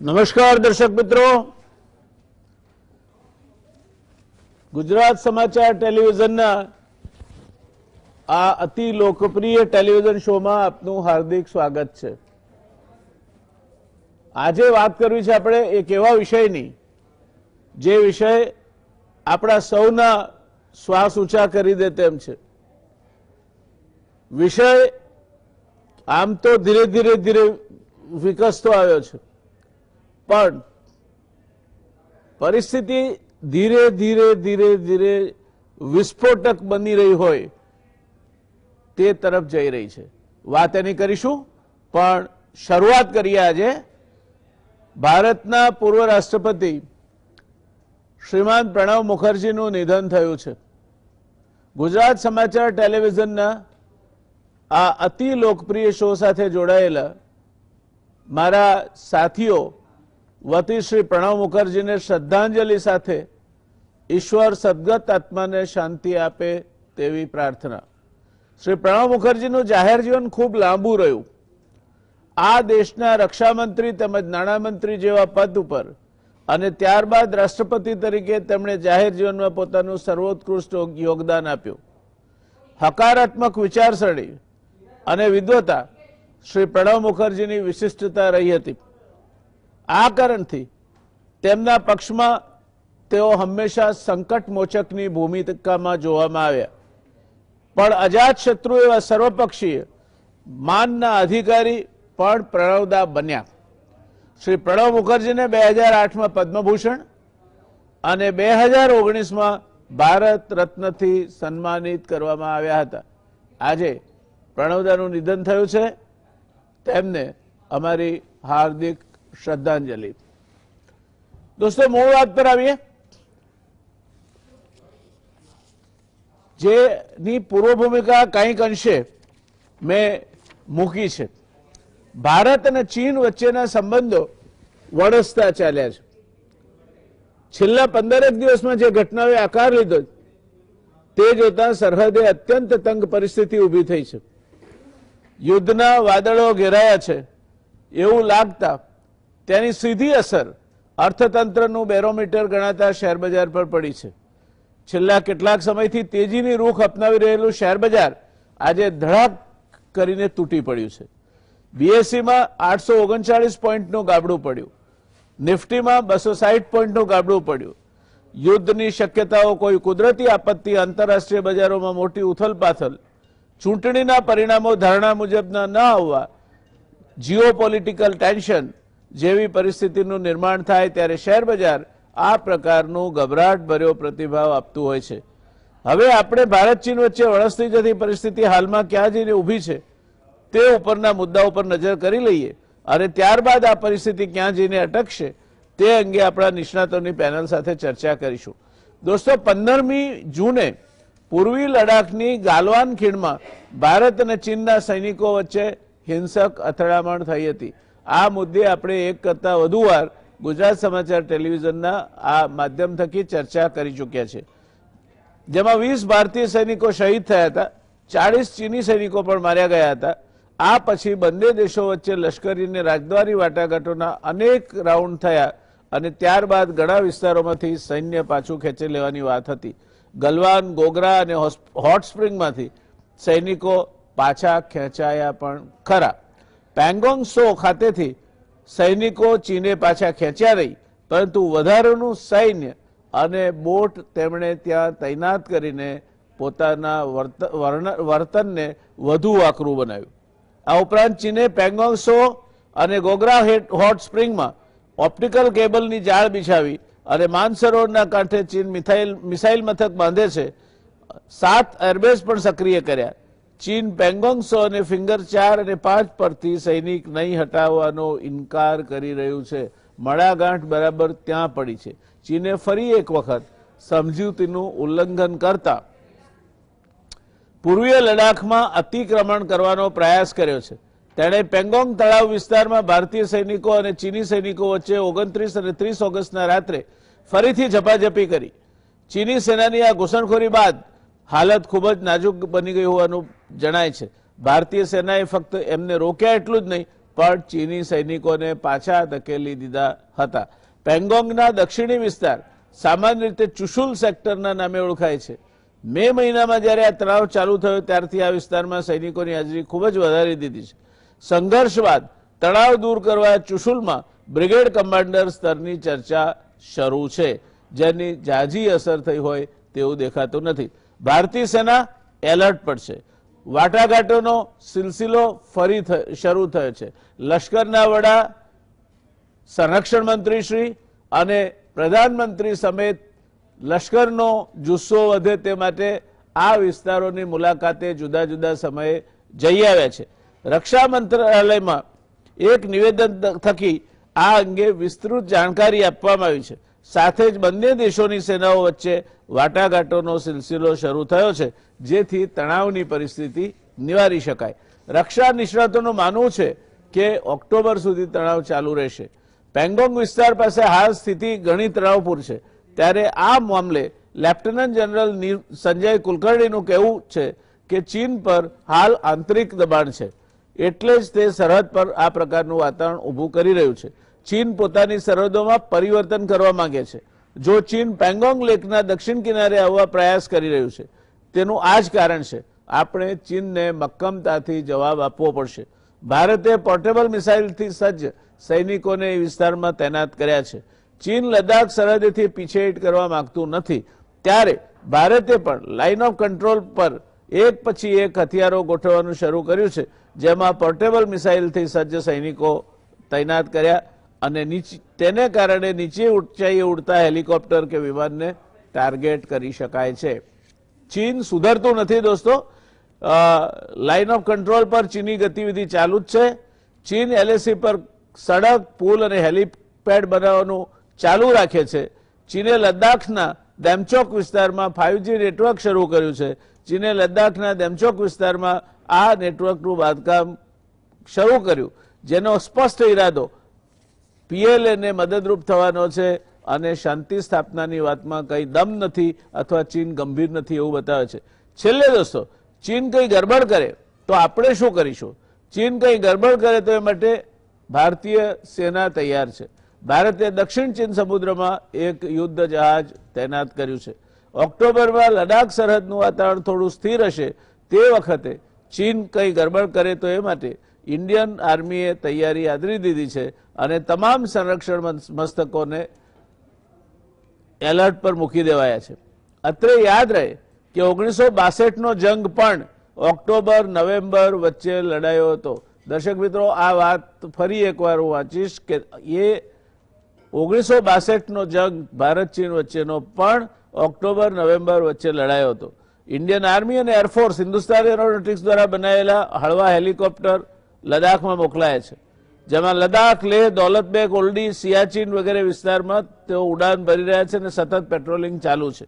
નમસ્કાર દર્શક મિત્રો, ગુજરાત સમાચાર ટેલિવિઝનના આ અતિ લોકપ્રિય ટેલિવિઝન શોમાં આપનું હાર્દિક સ્વાગત છે। આજે વાત કરવી છે આપણે એક એવા વિષયની જે વિષય આપણા સૌના શ્વાસ ઊંચા કરી દે તેમ છે। વિષય આમ તો ધીરે ધીરે વિકસતો આવ્યો છે, પણ પરિસ્થિતિ ધીરે ધીરે વિસ્ફોટક બની રહી હોય તે તરફ જઈ રહી છે। વાત એની કરીશું, પણ શરૂઆત કરીએ। આજે ભારતના પૂર્વ રાષ્ટ્રપતિ શ્રીમાન પ્રણવ મુખર્જીનું નિધન થયું છે। ગુજરાત સમાચાર ટેલિવિઝનના આ અતિ લોકપ્રિય શો સાથે જોડાયેલા મારા સાથીઓ વતી શ્રી પ્રણવ મુખર્જીને શ્રદ્ધાંજલિ સાથે ઈશ્વર સદગત આત્માને શાંતિ આપે તેવી પ્રાર્થના। શ્રી પ્રણવ મુખર્જીનું જાહેર જીવન ખૂબ લાંબુ રહ્યું। આ દેશના રક્ષામંત્રી તેમજ નાણામંત્રી જેવા પદ ઉપર અને ત્યારબાદ રાષ્ટ્રપતિ તરીકે તેમણે જાહેર જીવનમાં પોતાનું સર્વોત્કૃષ્ટ યોગદાન આપ્યું। હકારાત્મક વિચારસરણી અને વિદ્વતા શ્રી પ્રણવ મુખર્જીની વિશિષ્ટતા રહી હતી। આ કારણથી તેમના પક્ષમાં તેઓ હંમેશા સંકટ મોચકની ભૂમિકામાં જોવામાં આવ્યા, પણ અજાત શત્રુ એવા સર્વપક્ષીય માનના અધિકારી પણ પ્રણવદા બન્યા। શ્રી પ્રણવ મુખર્જીને 2008માં પદ્મભૂષણ અને 2019માં ભારત રત્નથી સન્માનિત કરવામાં આવ્યા હતા। આજે પ્રણવદાનું નિધન થયું છે, તેમને અમારી હાર્દિક શ્રદ્ધાંજલિ। દોસ્તો, મૂળ વાત પર આવીએ, જેની પૂર્વ ભૂમિકા કંઈક અંશે મેં મૂકી છે। ભારત અને ચીન વચ્ચેના સંબંધો વણસતા ચાલ્યા છે। છેલ્લા 15 દિવસમાં જે ઘટનાઓએ આકાર લીધો તે જોતા સરહદે અત્યંત તંગ પરિસ્થિતિ ઊભી થઈ છે। યુદ્ધના વાદળો ઘેરાયા છે એવું લાગતા તેની સીધી અસર અર્થતંત્રનું બેરોમીટર ગણાતા શેરબજાર પર પડી છે। છેલ્લા કેટલાક સમયથી તેજીની રૂખ અપનાવી રહેલું શેરબજાર આજે ધડાક કરીને તૂટી પડ્યું છે। બીએસસીમાં 839 પોઈન્ટનું ગાબડું પડ્યું, નિફ્ટીમાં 260 પોઈન્ટનું ગાબડું પડ્યું। યુદ્ધની શક્યતાઓ, કોઈ કુદરતી આપત્તિ, આંતરરાષ્ટ્રીય બજારોમાં મોટી ઉથલપાથલ, ચૂંટણીના પરિણામો ધારણા મુજબના ન આવવા, જીઓપોલિટિકલ ટેન્શન જેવી પરિસ્થિતિનું નિર્માણ થાય ત્યારે શેરબજાર આ પ્રકારનું ગભરાટ ભર્યો પ્રતિભાવ આપતું હોય છે। હવે આપણે ભારત ચીન વચ્ચે વણસતી જતી પરિસ્થિતિ હાલમાં ક્યાં જઈને ઊભી છે તે ઉપરના મુદ્દાઓ પર નજર કરી લઈએ અને ત્યારબાદ આ પરિસ્થિતિ ક્યાં જઈને અટકશે તે અંગે આપણા નિષ્ણાતોની પેનલ સાથે ચર્ચા કરીશું। દોસ્તો, 15મી જૂને પૂર્વી લડાખની ગાલવાન ખીણમાં ભારત અને ચીનના સૈનિકો વચ્ચે હિંસક અથડામણ થઈ હતી। આ મુદ્દે આપણે એક કરતાં વધુ વાર ગુજરાત સમાચાર ટેલિવિઝનના આ માધ્યમ થકી ચર્ચા કરી ચૂક્યા છે, જેમાં 20 ભારતીય સૈનિકો શહીદ થયા હતા, 40 ચીની સૈનિકો પણ માર્યા ગયા હતા। આ પછી બંને દેશો વચ્ચે લશ્કરી અને રાજદ્વારી વાટાઘાટોના અનેક રાઉન્ડ થયા અને ત્યારબાદ ઘણા વિસ્તારોમાંથી સૈન્ય પાછું ખેંચી લેવાની વાત હતી। ગલવાન, ગોગરા અને હોટ સ્પ્રિંગમાંથી સૈનિકો પાછા ખેંચાયા પણ ખરા। પેંગોંગ સો ખાતેથી સૈનિકો ચીને પાછા ખેંચ્યા નહીં, પરંતુ વધારાનું સૈન્ય અને બોટ તેમણે ત્યાં તૈનાત કરીને પોતાના વર્તનને વધુ આકરું બનાવ્યું। આ ઉપરાંત ચીને પેંગોંગ સો અને ગોગરા હોટ સ્પ્રિંગમાં ઓપ્ટિકલ કેબલની જાળ બિછાવી અને માનસરોવરના કાંઠે ચીન મિસાઇલ મથક બાંધે છે। 7 એરબેઝ પણ સક્રિય કર્યા। ચીન પેંગોંગ સો અને ફિંગર 4 અને 5 પરથી સૈનિક નહીં હટાવવાનો ઇનકાર કરી રહ્યું છે। મડાગાંઠ બરાબર ત્યાં પડી છે। ચીને ફરી એક વખત સમજૂતીનું ઉલ્લંઘન કરતા પૂર્વીય લડાખમાં અતિક્રમણ કરવાનો પ્રયાસ કર્યો છે। તેણે પેંગોંગ તળાવ વિસ્તારમાં ભારતીય સૈનિકો અને ચીની સૈનિકો વચ્ચે 29 અને 30 ઓગસ્ટના રાત્રે ફરીથી ઝપાઝપી કરી। ચીની સેનાની આ ઘૂસણખોરી બાદ હાલત ખૂબ જ નાજુક બની ગઈ હોવાનું જણાય છે। ભારતીય સેનાએ ફક્ત એમને રોક્યા એટલું જ નહીં, પણ ચીની સૈનિકોને પાછા ધકેલી દીધા હતા. પેંગોંગના દક્ષિણી વિસ્તાર સામાન્ય રીતે ચુશુલ સેક્ટરના નામે ઓળખાય છે. મે મહિનામાં જ્યારે આ તણાવ ચાલુ થયો ત્યારથી આ વિસ્તારમાં સૈનિકોની હાજરી ખૂબ જ વધારી દીધી છે. સંઘર્ષ બાદ તણાવ દૂર કરવા ચુશુલમાં બ્રિગેડ કમાન્ડર સ્તરની ચર્ચા શરૂ છે, જેની ઝાઝી અસર થઈ હોય તેવું દેખાતું નથી. ભારતીય સેના એલર્ટ પર છે. વાટાઘાટોનો સિલસિલો ફરી શરૂ થયો છે. લશ્કરના વડા, સંરક્ષણ મંત્રી શ્રી અને પ્રધાનમંત્રી સમેત લશ્કરનો જુસ્સો વધે તે માટે આ વિસ્તારોની મુલાકાતે જુદા જુદા સમયે જઈ આવ્યા છે. રક્ષા મંત્રાલયમાં એક નિવેદન થકી આ અંગે વિસ્તૃત જાણકારી આપવામાં આવી છે. સાથે જ બંને દેશોની સેનાઓ વચ્ચે વાટાઘાટોનો સિલસિલો શરૂ થયો છે, જેથી તણાવની પરિસ્થિતિ નિવારી શકાય. રક્ષા નિષ્ણાતોનું માનવું છે કે ઓક્ટોબર સુધી તણાવ ચાલુ રહેશે. પેંગોંગ વિસ્તાર પાસે હાલ સ્થિતિ ઘણી તણાવપૂર્ણ છે. ત્યારે આ મામલે લેફ્ટનન્ટ જનરલ સંજય કુલકર્ણીનું કહેવું છે કે ચીન પર હાલ આંતરિક દબાણ છે, એટલે જ તે સરહદ પર આ પ્રકારનું વાતાવરણ ઊભું કરી રહ્યું છે. ચીન પોતાની સરહદોમાં પરિવર્તન કરવા માંગે છે. જો ચીન પેંગોંગ લેકના દક્ષિણ કિનારે આવવા પ્રયાસ કરી રહ્યું છે, તેનું આ જ કારણ છે. આપણે ચીનને મક્કમતાથી જવાબ આપવો પડશે. ભારતે પોર્ટેબલ મિસાઇલથી સજ્જ સૈનિકોને એ વિસ્તારમાં તૈનાત કર્યા છે. ચીન લદ્દાખ સરહદેથી પીછેહટ કરવા માંગતું નથી, ત્યારે ભારતે પણ લાઇન ઓફ કંટ્રોલ પર એક પછી એક હથિયારો ગોઠવવાનું શરૂ કર્યું છે, જેમાં પોર્ટેબલ મિસાઇલથી સજ્જ સૈનિકો તૈનાત કર્યા અને તેને કારણે નીચે ઊંચાઈએ ઉડતા હેલિકોપ્ટર કે વિમાનને ટાર્ગેટ કરી શકાય છે. ચીન સુધરતું નથી દોસ્તો. લાઇન ઓફ કંટ્રોલ પર ચીની ગતિવિધિ ચાલુ જ છે. ચીન એલએસી પર સડક, પુલ અને હેલિપેડ બનાવવાનું ચાલુ રાખે છે. ચીને લદ્દાખના દેમચોક વિસ્તારમાં 5G નેટવર્ક શરૂ કર્યું છે. ચીને લદ્દાખના દેમચોક વિસ્તારમાં આ નેટવર્કનું બાંધકામ શરૂ કર્યું, જેનો સ્પષ્ટ ઈરાદો પીએલએને મદદરૂપ થવાનો છે અને શાંતિ સ્થાપનાની વાતમાં કંઈ દમ નથી અથવા ચીન ગંભીર નથી એવું બતાવે છે. છેલ્લે દોસ્તો, ચીન કંઈ ગરબડ કરે તો આપણે શું કરીશું? ચીન કંઈ ગરબડ કરે તો એ માટે ભારતીય સેના તૈયાર છે. ભારતે દક્ષિણ ચીન સમુદ્રમાં એક યુદ્ધ જહાજ તૈનાત કર્યું છે. ઓક્ટોબરમાં લદ્દાખ સરહદનું વાતાવરણ થોડું સ્થિર હશે તે વખતે ચીન કંઈ ગરબડ કરે તો એ માટે ઇન્ડિયન આર્મીએ તૈયારી આદરી દીધી છે અને તમામ સંરક્ષણ મસ્તકોને એલર્ટ પર મૂકી દેવાયા છે. અત્રે યાદ રહે કે 1962નો જંગ પણ ઓક્ટોબર નવેમ્બર વચ્ચે લડાયો હતો. દર્શક મિત્રો, આ વાત ફરી એકવાર હું વાંચીશ કે એ 1962નો જંગ ભારત ચીન વચ્ચેનો પણ ઓક્ટોબર નવેમ્બર વચ્ચે લડાયો હતો. ઇન્ડિયન આર્મી અને એરફોર્સ હિન્દુસ્તાન એરોનોટિક્સ દ્વારા બનાવેલા હળવા હેલિકોપ્ટર લદ્દાખમાં મોકલાયા છે, જેમાં લદ્દાખ, લેહ, દૌલતબેગ, ઓલ્ડી, સિયાચીન વગેરે વિસ્તારમાં તેઓ ઉડાન ભરી રહ્યા છે અને સતત પેટ્રોલિંગ ચાલુ છે.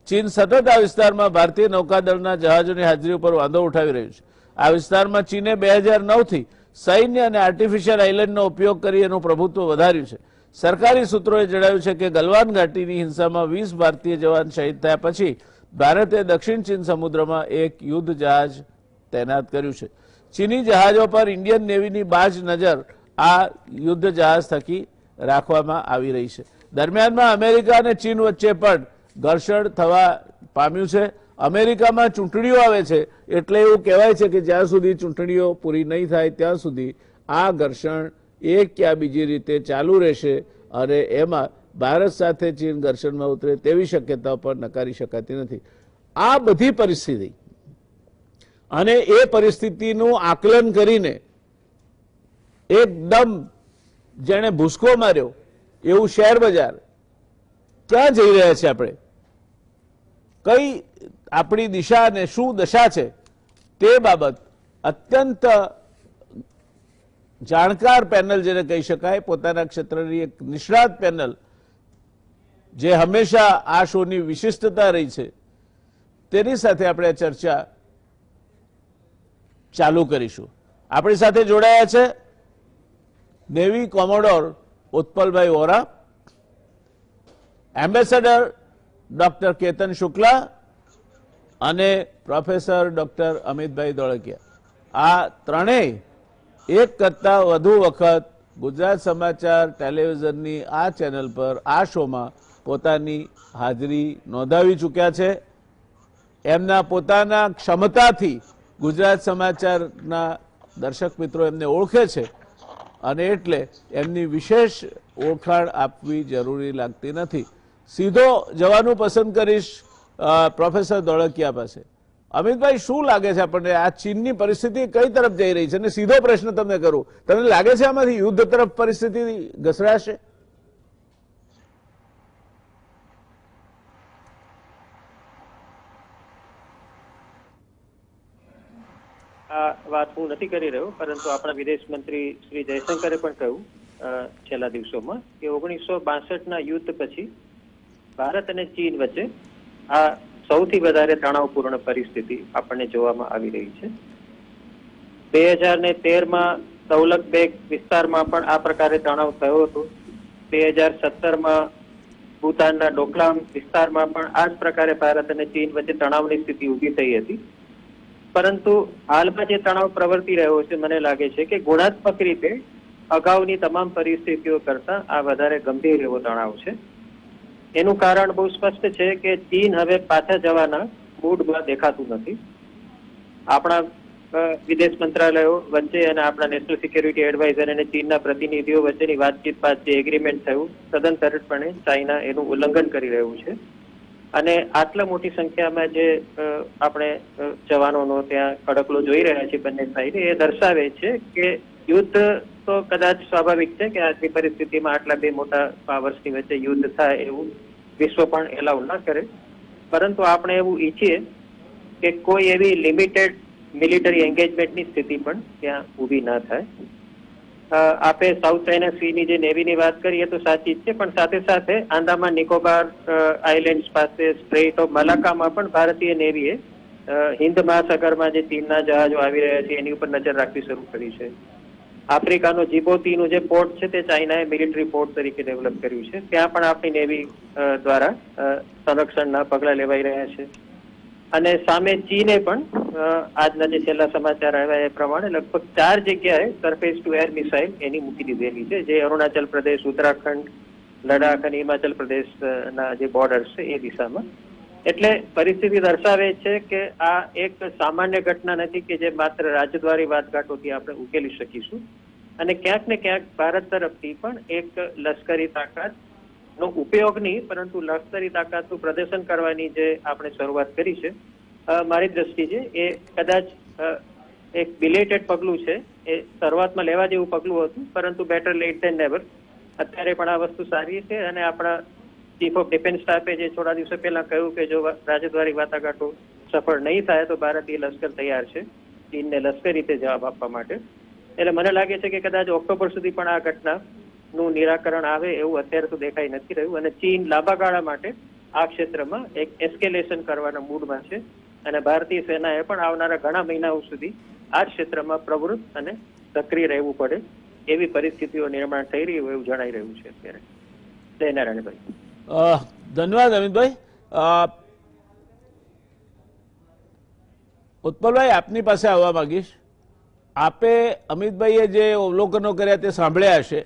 ચીન સતત આ વિસ્તારમાં ભારતીય નૌકાદળના જહાજોની હાજરી ઉપર વાંધો ઉઠાવી રહ્યું છે. આ વિસ્તારમાં ચીને 2009થી સૈન્ય અને આર્ટિફિશિયલ આઇલેન્ડનો ઉપયોગ કરી એનું પ્રભુત્વ વધાર્યું છે. સરકારી સૂત્રોએ જણાવ્યું છે કે ગલવાન ઘાટીની હિંસામાં 20 ભારતીય જવાન શહીદ થયા પછી ભારતે દક્ષિણ ચીન સમુદ્રમાં એક યુદ્ધ જહાજ તૈનાત કર્યું છે. ચીની જહાજો પર ઇન્ડિયન નેવીની બાજ નજર આ યુદ્ધ જહાજ થકી રાખવામાં આવી રહી છે. દરમિયાનમાં અમેરિકા અને ચીન વચ્ચે પણ ઘર્ષણ થવા પામ્યું છે. અમેરિકામાં ચૂંટણીઓ આવે છે એટલે એવું કહેવાય છે કે જ્યાં સુધી ચૂંટણીઓ પૂરી નહીં થાય ત્યાં સુધી આ ઘર્ષણ એક કે બીજી રીતે ચાલુ રહેશે અને એમાં ભારત સાથે ચીન ઘર્ષણમાં ઉતરે તેવી શક્યતાઓ પણ નકારી શકાતી નથી. આ બધી પરિસ્થિતિ અને એ પરિસ્થિતિનું આકલન કરીને એકદમ જેણે ભૂસકો માર્યો એવું શેર બજાર ક્યાં જઈ રહ્યા છે, આપણે કઈ આપણી દિશા અને શું દશા છે તે બાબત અત્યંત જાણકાર પેનલ જેને કહી શકાય, પોતાના ક્ષેત્રની એક નિષ્ણાત પેનલ જે હંમેશા આ શોની વિશિષ્ટતા રહી છે, તેની સાથે આપણે ચર્ચા ચાલુ કરીશું. આપણી સાથે જોડાયા છે navy commodore Utpalbhai Vora, ambassador doctor Ketan Shukla અને પ્રોફેસર ડોક્ટર અમિતભાઈ ધોળકિયા. આ ત્રણેય એક કરતાં વધુ વખત ગુજરાત સમાચાર ટેલિવિઝનની આ ચેનલ પર આ શોમાં પોતાની હાજરી નોંધાવી ચૂક્યા છે. એમના પોતાના ક્ષમતાથી ગુજરાત સમાચારના દર્શક મિત્રો એમને ઓળખે છે અને એટલે એમની વિશેષ ઓળખાણ આપવી જરૂરી લાગતી નથી. સીધો જવાનું પસંદ કરીશ પ્રોફેસર ધોળકિયા પાસે. અમિતભાઈ, શું લાગે છે આપણને આ ચીનની પરિસ્થિતિ કઈ તરફ જઈ રહી છે? અને સીધો પ્રશ્ન તમને કરું, તમને લાગે છે આમાંથી યુદ્ધ તરફ પરિસ્થિતિ ઘસરાશે? આ વાત હું નથી કરી રહ્યો, પરંતુ આપણા વિદેશ મંત્રી શ્રી જયશંકરે પણ કહ્યું છેલ્લા દિવસોમાં કે 1962ના યુદ્ધ પછી ભારત અને ચીન વચ્ચે આ સૌથી વધારે તણાવપૂર્ણ પરિસ્થિતિ આપણને જોવામાં આવી રહી છે. 2013માં દૌલત બેગ વિસ્તારમાં પણ આ પ્રકારે તણાવ થયો હતો. 2017માં ભૂતાનના ડોકલામ વિસ્તારમાં પણ આ જ પ્રકારે ભારત અને ચીન વચ્ચે તણાવની સ્થિતિ ઊભી થઈ હતી. પરંતુ હાલમાં જે તણાવ પ્રવર્તી રહ્યો છે, મને લાગે છે કે ગુણાત્મક રીતે અગાઉની તમામ પરિસ્થિતિઓ કરતા આ વધારે ગંભીર એવો તણાવ છે. એનું કારણ બહુ સ્પષ્ટ છે કે ચીન હવે પાછા જવાના મૂડમાં દેખાતું નથી. આપણા વિદેશ મંત્રાલયો વચ્ચે અને આપણા નેશનલ સિક્યુરિટી એડવાઇઝર અને ચીનના પ્રતિનિધિઓ વચ્ચેની વાતચીત બાદ જે એગ્રીમેન્ટ થયું, સદંતરપણે ચાઇના એનું ઉલ્લંઘન કરી રહ્યું છે. અને આટલા મોટી સંખ્યામાં જે આપણે જવાનોનો ત્યાં ખડકલો જોઈ રહ્યા છીએ બંને સાઈડ, એ દર્શાવે છે કે યુદ્ધ તો કદાચ સ્વાભાવિક છે કે આજની પરિસ્થિતિમાં આટલા બે મોટા પાવર્સની વચ્ચે યુદ્ધ થાય એવું વિશ્વ પણ એલાઉ ના કરે. પરંતુ આપણે એવું ઈચ્છીએ કે કોઈ એવી લિમિટેડ મિલિટરી એન્ગેજમેન્ટની સ્થિતિ પણ ત્યાં ઊભી ના થાય. આપે સાઉથ ચાઇના સીની જે નેવીની વાત કરીએ તો સાચી જ છે, પણ સાથે સાથે આંદામાન નિકોબાર આઇલેન્ડ્સ પાસે સ્ટ્રેટ ઓફ મલાક્કામાં પણ ભારતીય નેવીએ હિન્દ મહાસાગરમાં જે ચીનના જહાજો આવી રહ્યા છે એની ઉપર નજર રાખવી શરૂ કરી છે. આફ્રિકાનો જીબોતીનું જે પોર્ટ છે તે ચાઇનાએ મિલિટરી પોર્ટ તરીકે ડેવલપ કર્યું છે. ત્યાં પણ આપણી નેવી દ્વારા સંરક્ષણના પગલા લેવાઈ રહ્યા છે. અને સામે ચીને પણ આજના જે છેલ્લા સમાચાર આવ્યા એ પ્રમાણે લગભગ 4 જગ્યાએ સરફેસ ટુ એર મિસાઇલ એની મૂકી દીધેલી છે, જે અરુણાચલ પ્રદેશ, ઉત્તરાખંડ, લડાખ અને હિમાચલ પ્રદેશના જે બોર્ડર્સ છે એ દિશામાં. એટલે પરિસ્થિતિ દર્શાવે છે કે આ એક સામાન્ય ઘટના નથી કે જે માત્ર રાજદ્વારી વાટાઘાટોથી આપણે ઉકેલી શકીશું. અને ક્યાંક ને ક્યાંક ભારત તરફથી પણ એક લશ્કરી તાકાતનો ઉપયોગ નહીં, પરંતુ લશ્કરી તાકાતનું પ્રદર્શન કરવાની જે આપણે શરૂઆત કરી છે, મારી દ્રષ્ટિએ એ કદાચ એક બિલેટેડ પગલું છે. એ શરૂઆતમાં લેવા જેવું પગલું હતું, પરંતુ બેટર લેટ ધેન નેવર. અત્યારે પણ આ વસ્તુ સારી છે. અને આપણા ચીફ ઓફ ડિફેન્સ સ્ટાફે જે થોડા દિવસો પહેલા કહ્યું કે જો રાજદ્વારી વાટાઘાટો સફળ નહીં થાય તો ભારતીય લશ્કર તૈયાર છે ચીનને લશ્કરી રીતે જવાબ આપવા માટે. એટલે મને લાગે છે કે કદાચ ઓક્ટોબર સુધી પણ આ ઘટનાનું નિરાકરણ આવે એવું અત્યારે તો દેખાઈ નથી રહ્યું. અને ચીન લાંબા ગાળા માટે આ ક્ષેત્રમાં એક એસ્કેલેશન કરવાના મૂડમાં છે. અને ભારતીય સેનાએ પણ આવનારા ઘણા મહિનાઓ સુધી આ ક્ષેત્રમાં પ્રવૃત્ત અને સક્રિય રહેવું પડે એવી પરિસ્થિતિઓ નિર્માણ થઈ રહી હોય એવું જણાઈ રહ્યું છે અત્યારે. જય નારાયણભાઈ. ધન્યવાદ અમિતભાઈ. ઉત્પલભાઈ, આપની પાસે આવવા માંગીશ. આપે અમિતભાઈએ જે અવલોકનો કર્યા તે સાંભળ્યા હશે,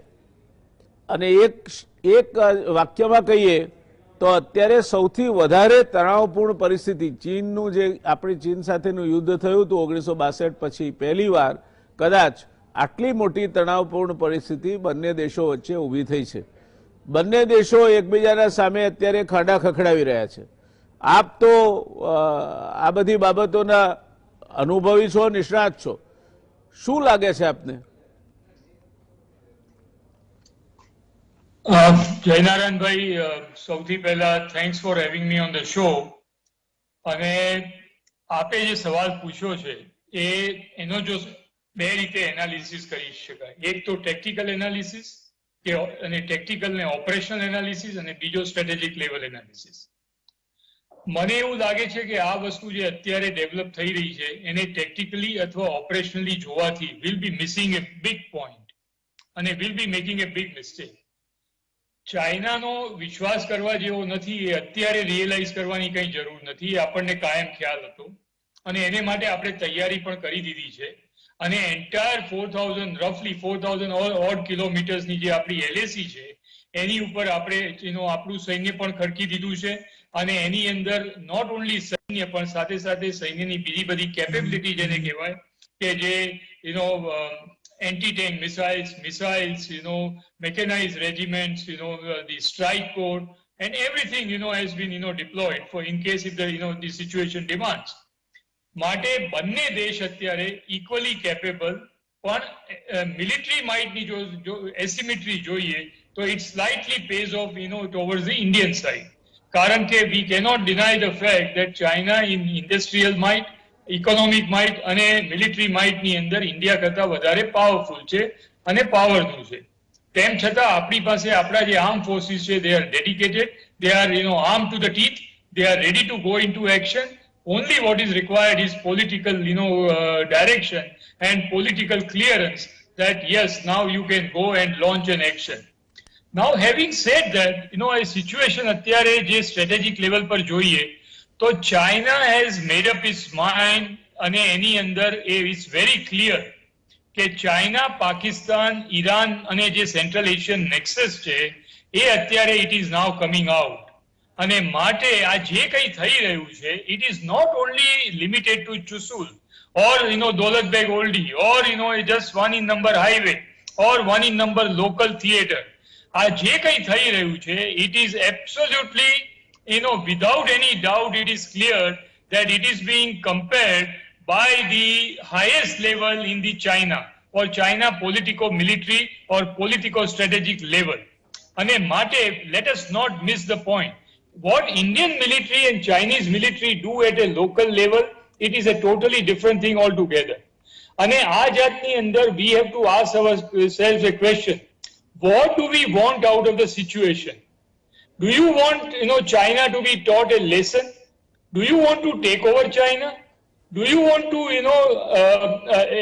અને એક વાક્યમાં કહીએ તો અત્યારે સૌથી વધારે તણાવપૂર્ણ પરિસ્થિતિ ચીનનું જે આપણી ચીન સાથેનું યુદ્ધ થયું હતું 1962 પછી પહેલી વાર કદાચ આટલી મોટી તણાવપૂર્ણ પરિસ્થિતિ બંને દેશો વચ્ચે ઊભી થઈ છે. બંને દેશો એકબીજાના સામે અત્યારે ખાડા ખખડાવી રહ્યા છે. આપ તો આ બધી બાબતોના અનુભવી છો, નિષ્ણાત છો. શું લાગે છે આપને? જયનારાયણભાઈ, સૌથી પહેલા thanks for having me on the show. અને આપે જે સવાલ પૂછ્યો છે એનો જો બે રીતે એનાલિસિસ કરી શકાય. એક તો ટેક્ટિકલ એનાલિસિસ અને ટેક્ટિકલ ને ઓપરેશનલ એનાલિસિસ, અને બીજો સ્ટ્રેટેજિક લેવલ એનાલિસિસ. મને એવું લાગે છે કે આ વસ્તુ જે અત્યારે ડેવલપ થઈ રહી છે એને ટેક્ટિકલી અથવા ઓપરેશનલી જોવાથી will be missing a big point અને will be making a big mistake. ચાઇનાનો વિશ્વાસ કરવા જેવો નથી, એ અત્યારે રિયલાઇઝ કરવાની કંઈ જરૂર નથી. આપણને કાયમ ખ્યાલ હતો અને એને માટે આપણે તૈયારી પણ કરી દીધી છે. અને એન્ટાયર 4000 રફલી 4000 ઓડ કિલોમીટર્સની જે આપણી એલએસી છે એની ઉપર આપણે આપણું સૈન્ય પણ ખડકી દીધું છે અને એની અંદર નોટ ઓનલી સૈન્ય પણ સાથે સાથે સૈન્યની બીજી બધી કેપેબિલિટી જેને કહેવાય કે જે anti-tank missiles, mechanized regiments, the strike corps, and everything, has been, deployed for in case if the situation demands. માટે બંને દેશ અત્યારે equally capable, પણ military might ની જો asymmetry જોઈએ તો it slightly pays off, towards the Indian side. કારણ કે we cannot deny the fact that China in industrial might, economic might અને મિલિટરી માઇટની અંદર ઇન્ડિયા કરતા વધારે પાવરફુલ છે અને પાવરનું છે. તેમ છતાં આપણી પાસે આપણા જે આર્મ ફોર્સિસ છે they are dedicated, they are armed to the teeth, they are ready to go into action. Only what is required is political direction and political clearance that yes, now you can go and launch an action. Now having said that, a situation અત્યારે જે strategic level પર જોઈએ તો China has made up its mind અને એની અંદર એ is very clear કે ચાઇના, પાકિસ્તાન, ઈરાન અને જે સેન્ટ્રલ એશિયન નેક્સસ છે એ અત્યારે it is now coming out અને માટે આ જે કંઈ થઈ રહ્યું છે it is not only limited to Chushul or Daulat Beg Oldi or just 1 in number highway or 1 in number local theatre. આ જે કંઈ થઈ રહ્યું છે it is absolutely without any doubt, it is clear that it is being compared by the highest level in the China or China politico-military or politico-strategic level. And mate, let us not miss the point. What Indian military and Chinese military do at a local level, it is a totally different thing altogether. And aa jatni andar we have to ask ourselves a question. What do we want out of the situation? Do you want, China to be taught a lesson? Do you want to take over China? Do you want to,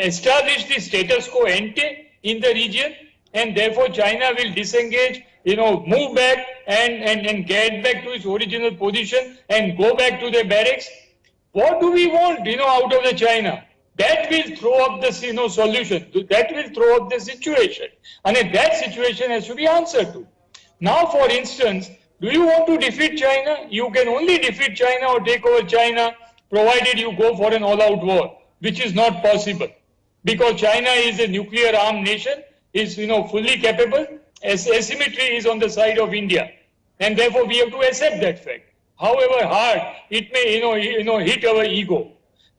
establish the status quo ante in the region? And therefore China will disengage, move back and get back to its original position and go back to their barracks? What do we want, out of the China? That will throw up the, solution. That will throw up the situation. And that situation has to be answered to. Now, for instance, do you want to defeat China? You can only defeat China or take over China provided you go for an all-out war, which is not possible. Because China is a nuclear armed nation, is fully capable, asymmetry is on the side of India. And therefore we have to accept that fact. However hard it may hit our ego.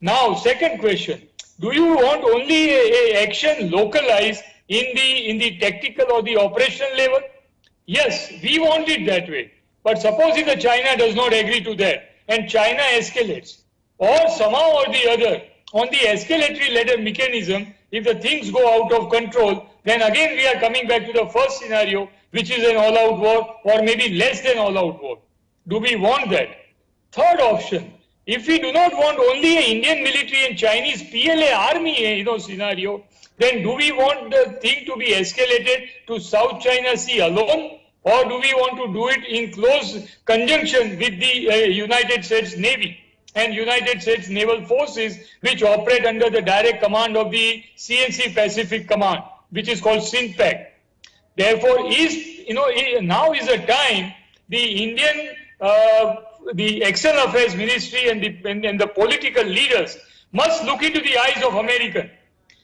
Now, second question, do you want only a action localized in the tactical or the operational level? Yes, we want it that way. But suppose if the China does not agree to that and China escalates, or somehow or the other, on the escalatory ladder mechanism, if the things go out of control, then again we are coming back to the first scenario, which is an all-out war or maybe less than all-out war. Do we want that? Third option, if we do not want only an Indian military and Chinese PLA army, scenario, then do we want the thing to be escalated to South China Sea alone? Or do we want to do it in close conjunction with the United States Navy and United States Naval Forces, which operate under the direct command of the CNC Pacific Command, which is called SINPAC? Therefore, now is the time the Indian, the External Affairs Ministry and the political leaders must look into the eyes of America.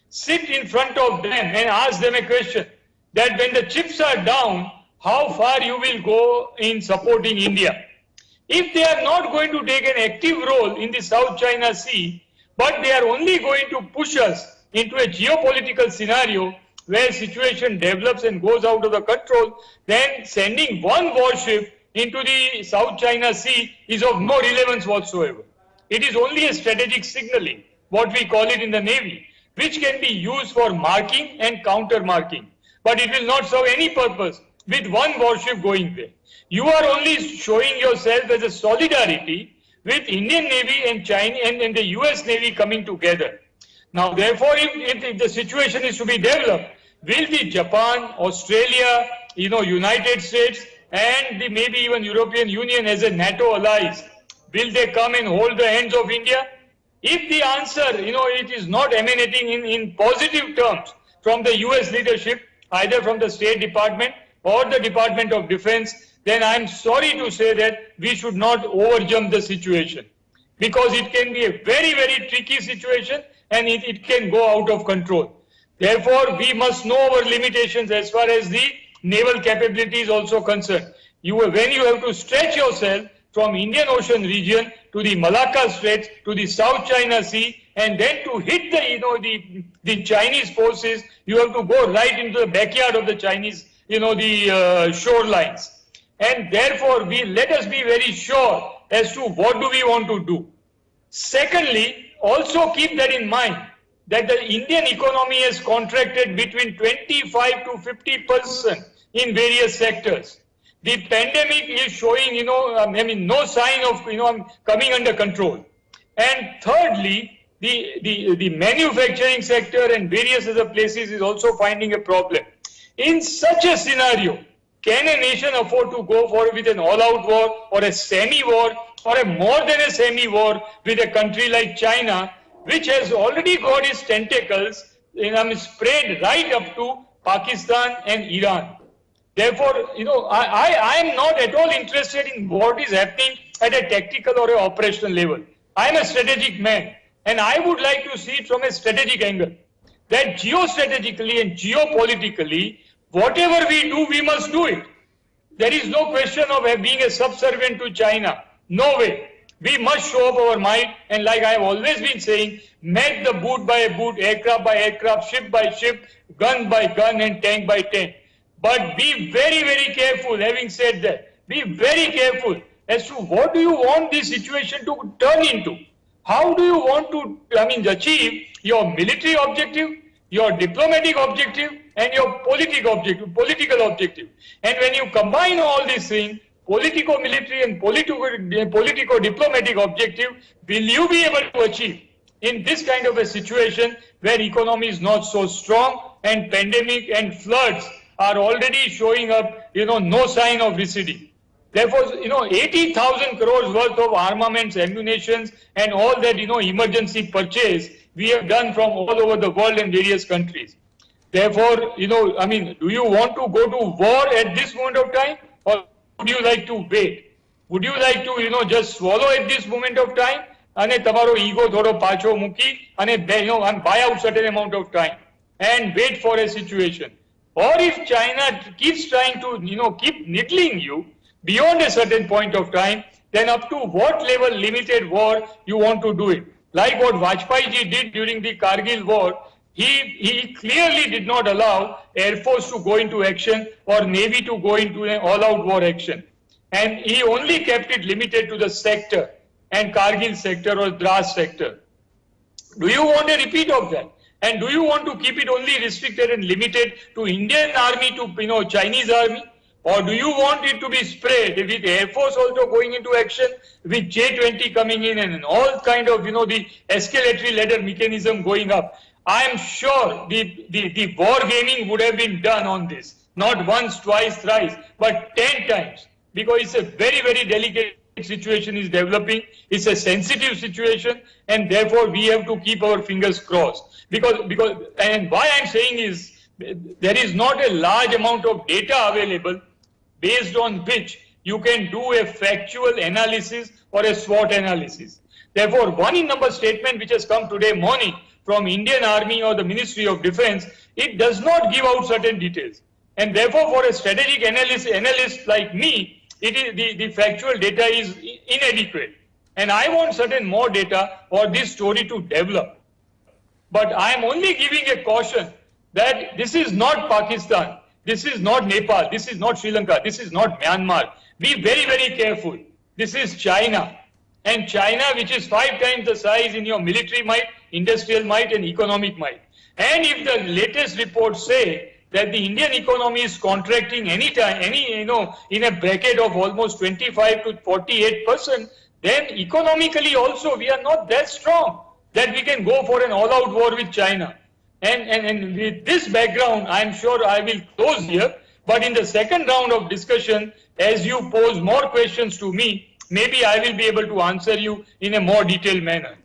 Sit in front of them and ask them a question that when the chips are down, how far you will go in supporting India. If they are not going to take an active role in the South China Sea, but they are only going to push us into a geopolitical scenario where situation develops and goes out of the control, then sending one warship into the South China Sea is of no relevance whatsoever. It is only a strategic signaling, what we call it in the Navy, which can be used for marking and counter-marking. But it will not serve any purpose with one warship going there. You are only showing yourself as a solidarity with Indian Navy and China and the US Navy coming together. Now, therefore, if the situation is to be developed, will the Japan, Australia, United States and maybe even European Union as a NATO allies, will they come and hold the hands of India? If the answer, it is not emanating in positive terms from the US leadership, either from the State Department or the Department of Defense, then I'm sorry to say that we should not overjump the situation, because it can be a very, very tricky situation and it can go out of control. Therefore, we must know our limitations as far as the naval capability is also concerned. When you have to stretch yourself from Indian Ocean region to the Malacca Straits to the South China Sea, and then to hit the Chinese forces, you have to go right into the backyard of the Chinese, the shorelines. And therefore, let us be very sure as to what do we want to do. Secondly, also keep that in mind, that the Indian economy has contracted between 25 to 50% in various sectors. The pandemic is showing, no sign of, coming under control. And thirdly, the manufacturing sector and various other places is also finding a problem. In such a scenario, can a nation afford to go with an all-out war or a semi-war or a more than a semi-war with a country like China, which has already got its tentacles spread right up to Pakistan and Iran? Therefore, I am not at all interested in what is happening at a tactical or an operational level. I am a strategic man, and I would like to see it from a strategic angle, that geostrategically and geopolitically, whatever we do, we must do it. There is no question of being a subservient to China. No way. We must show up our might, and like I have always been saying, make the boot by boot, aircraft by aircraft, ship by ship, gun by gun, and tank by tank. But be very, very careful. Having said that, be very careful as to what do you want this situation to turn into. How do you want to, achieve your military objective, your diplomatic objective, and your political objective. And when you combine all these things, politico-military and politico-diplomatic objective, will you be able to achieve in this kind of a situation where economy is not so strong and pandemic and floods are already showing up, no sign of receding. Therefore, 80,000 crores worth of armaments, ammunitions, and all that, emergency purchase we have done from all over the world and various countries. Therefore, do you want to go to war at this moment of time, or would you like to wait? Would you like to, just swallow at this moment of time, and tamaro ego thodo pacho muki, and buy out certain amount of time and wait for a situation? Or if China keeps trying to, keep needling you beyond a certain point of time, then up to what level limited war you want to do it? Like what Vajpayee ji did during the Kargil war, he clearly did not allow Air Force to go into action or Navy to go into an all-out war action. And he only kept it limited to the sector, and Kargil sector or Dras sector. Do you want a repeat of that? And do you want to keep it only restricted and limited to Indian army, to Chinese army? Or do you want it to be spread with Air Force also going into action, with J-20 coming in and all kind of, the escalatory ladder mechanism going up? I am sure the war gaming would have been done on this. Not once, twice, thrice, but 10 times. Because it's a very, very delicate situation is developing. It's a sensitive situation, and therefore we have to keep our fingers crossed. And why I'm saying is, there is not a large amount of data available based on which you can do a factual analysis or a SWOT analysis. Therefore, one in-number statement which has come today morning from Indian Army or the Ministry of Defense, it does not give out certain details. And therefore, for a strategic analyst like me, it is the factual data is inadequate. And I want certain more data for this story to develop. But I am only giving a caution that this is not Pakistan, this is not Nepal, this is not Sri Lanka, this is not Myanmar. Be very, very careful. This is China. And China, which is 5 times the size in your military might, industrial might, and economic might. And if the latest reports say that the Indian economy is contracting in a bracket of almost 25 to 48%, then economically also we are not that strong that we can go for an all-out war with China. And with this background, I'm sure I will close here. But in the second round of discussion, as you pose more questions to me, maybe I will be able to answer you in a more detailed manner.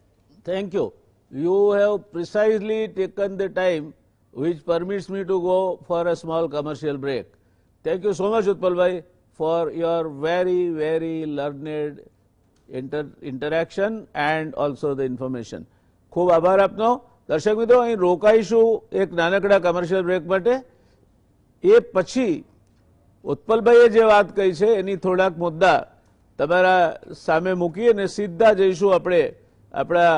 Thank you. You have precisely taken the time which permits me to go for a small commercial break. Thank you so much, Utpalbhai, for your very, very learned interaction and also the information. ખૂબ આભાર આપનો. દર્શક મિત્રો, અહીં રોકાઈશું એક નાનકડા commercial break માટે. એ પછી ઉત્પલભાઈએ જે વાત કહી છે એની થોડાક મુદ્દા તમારા સામે મૂકી અને સીધા જઈશું આપણે આપણા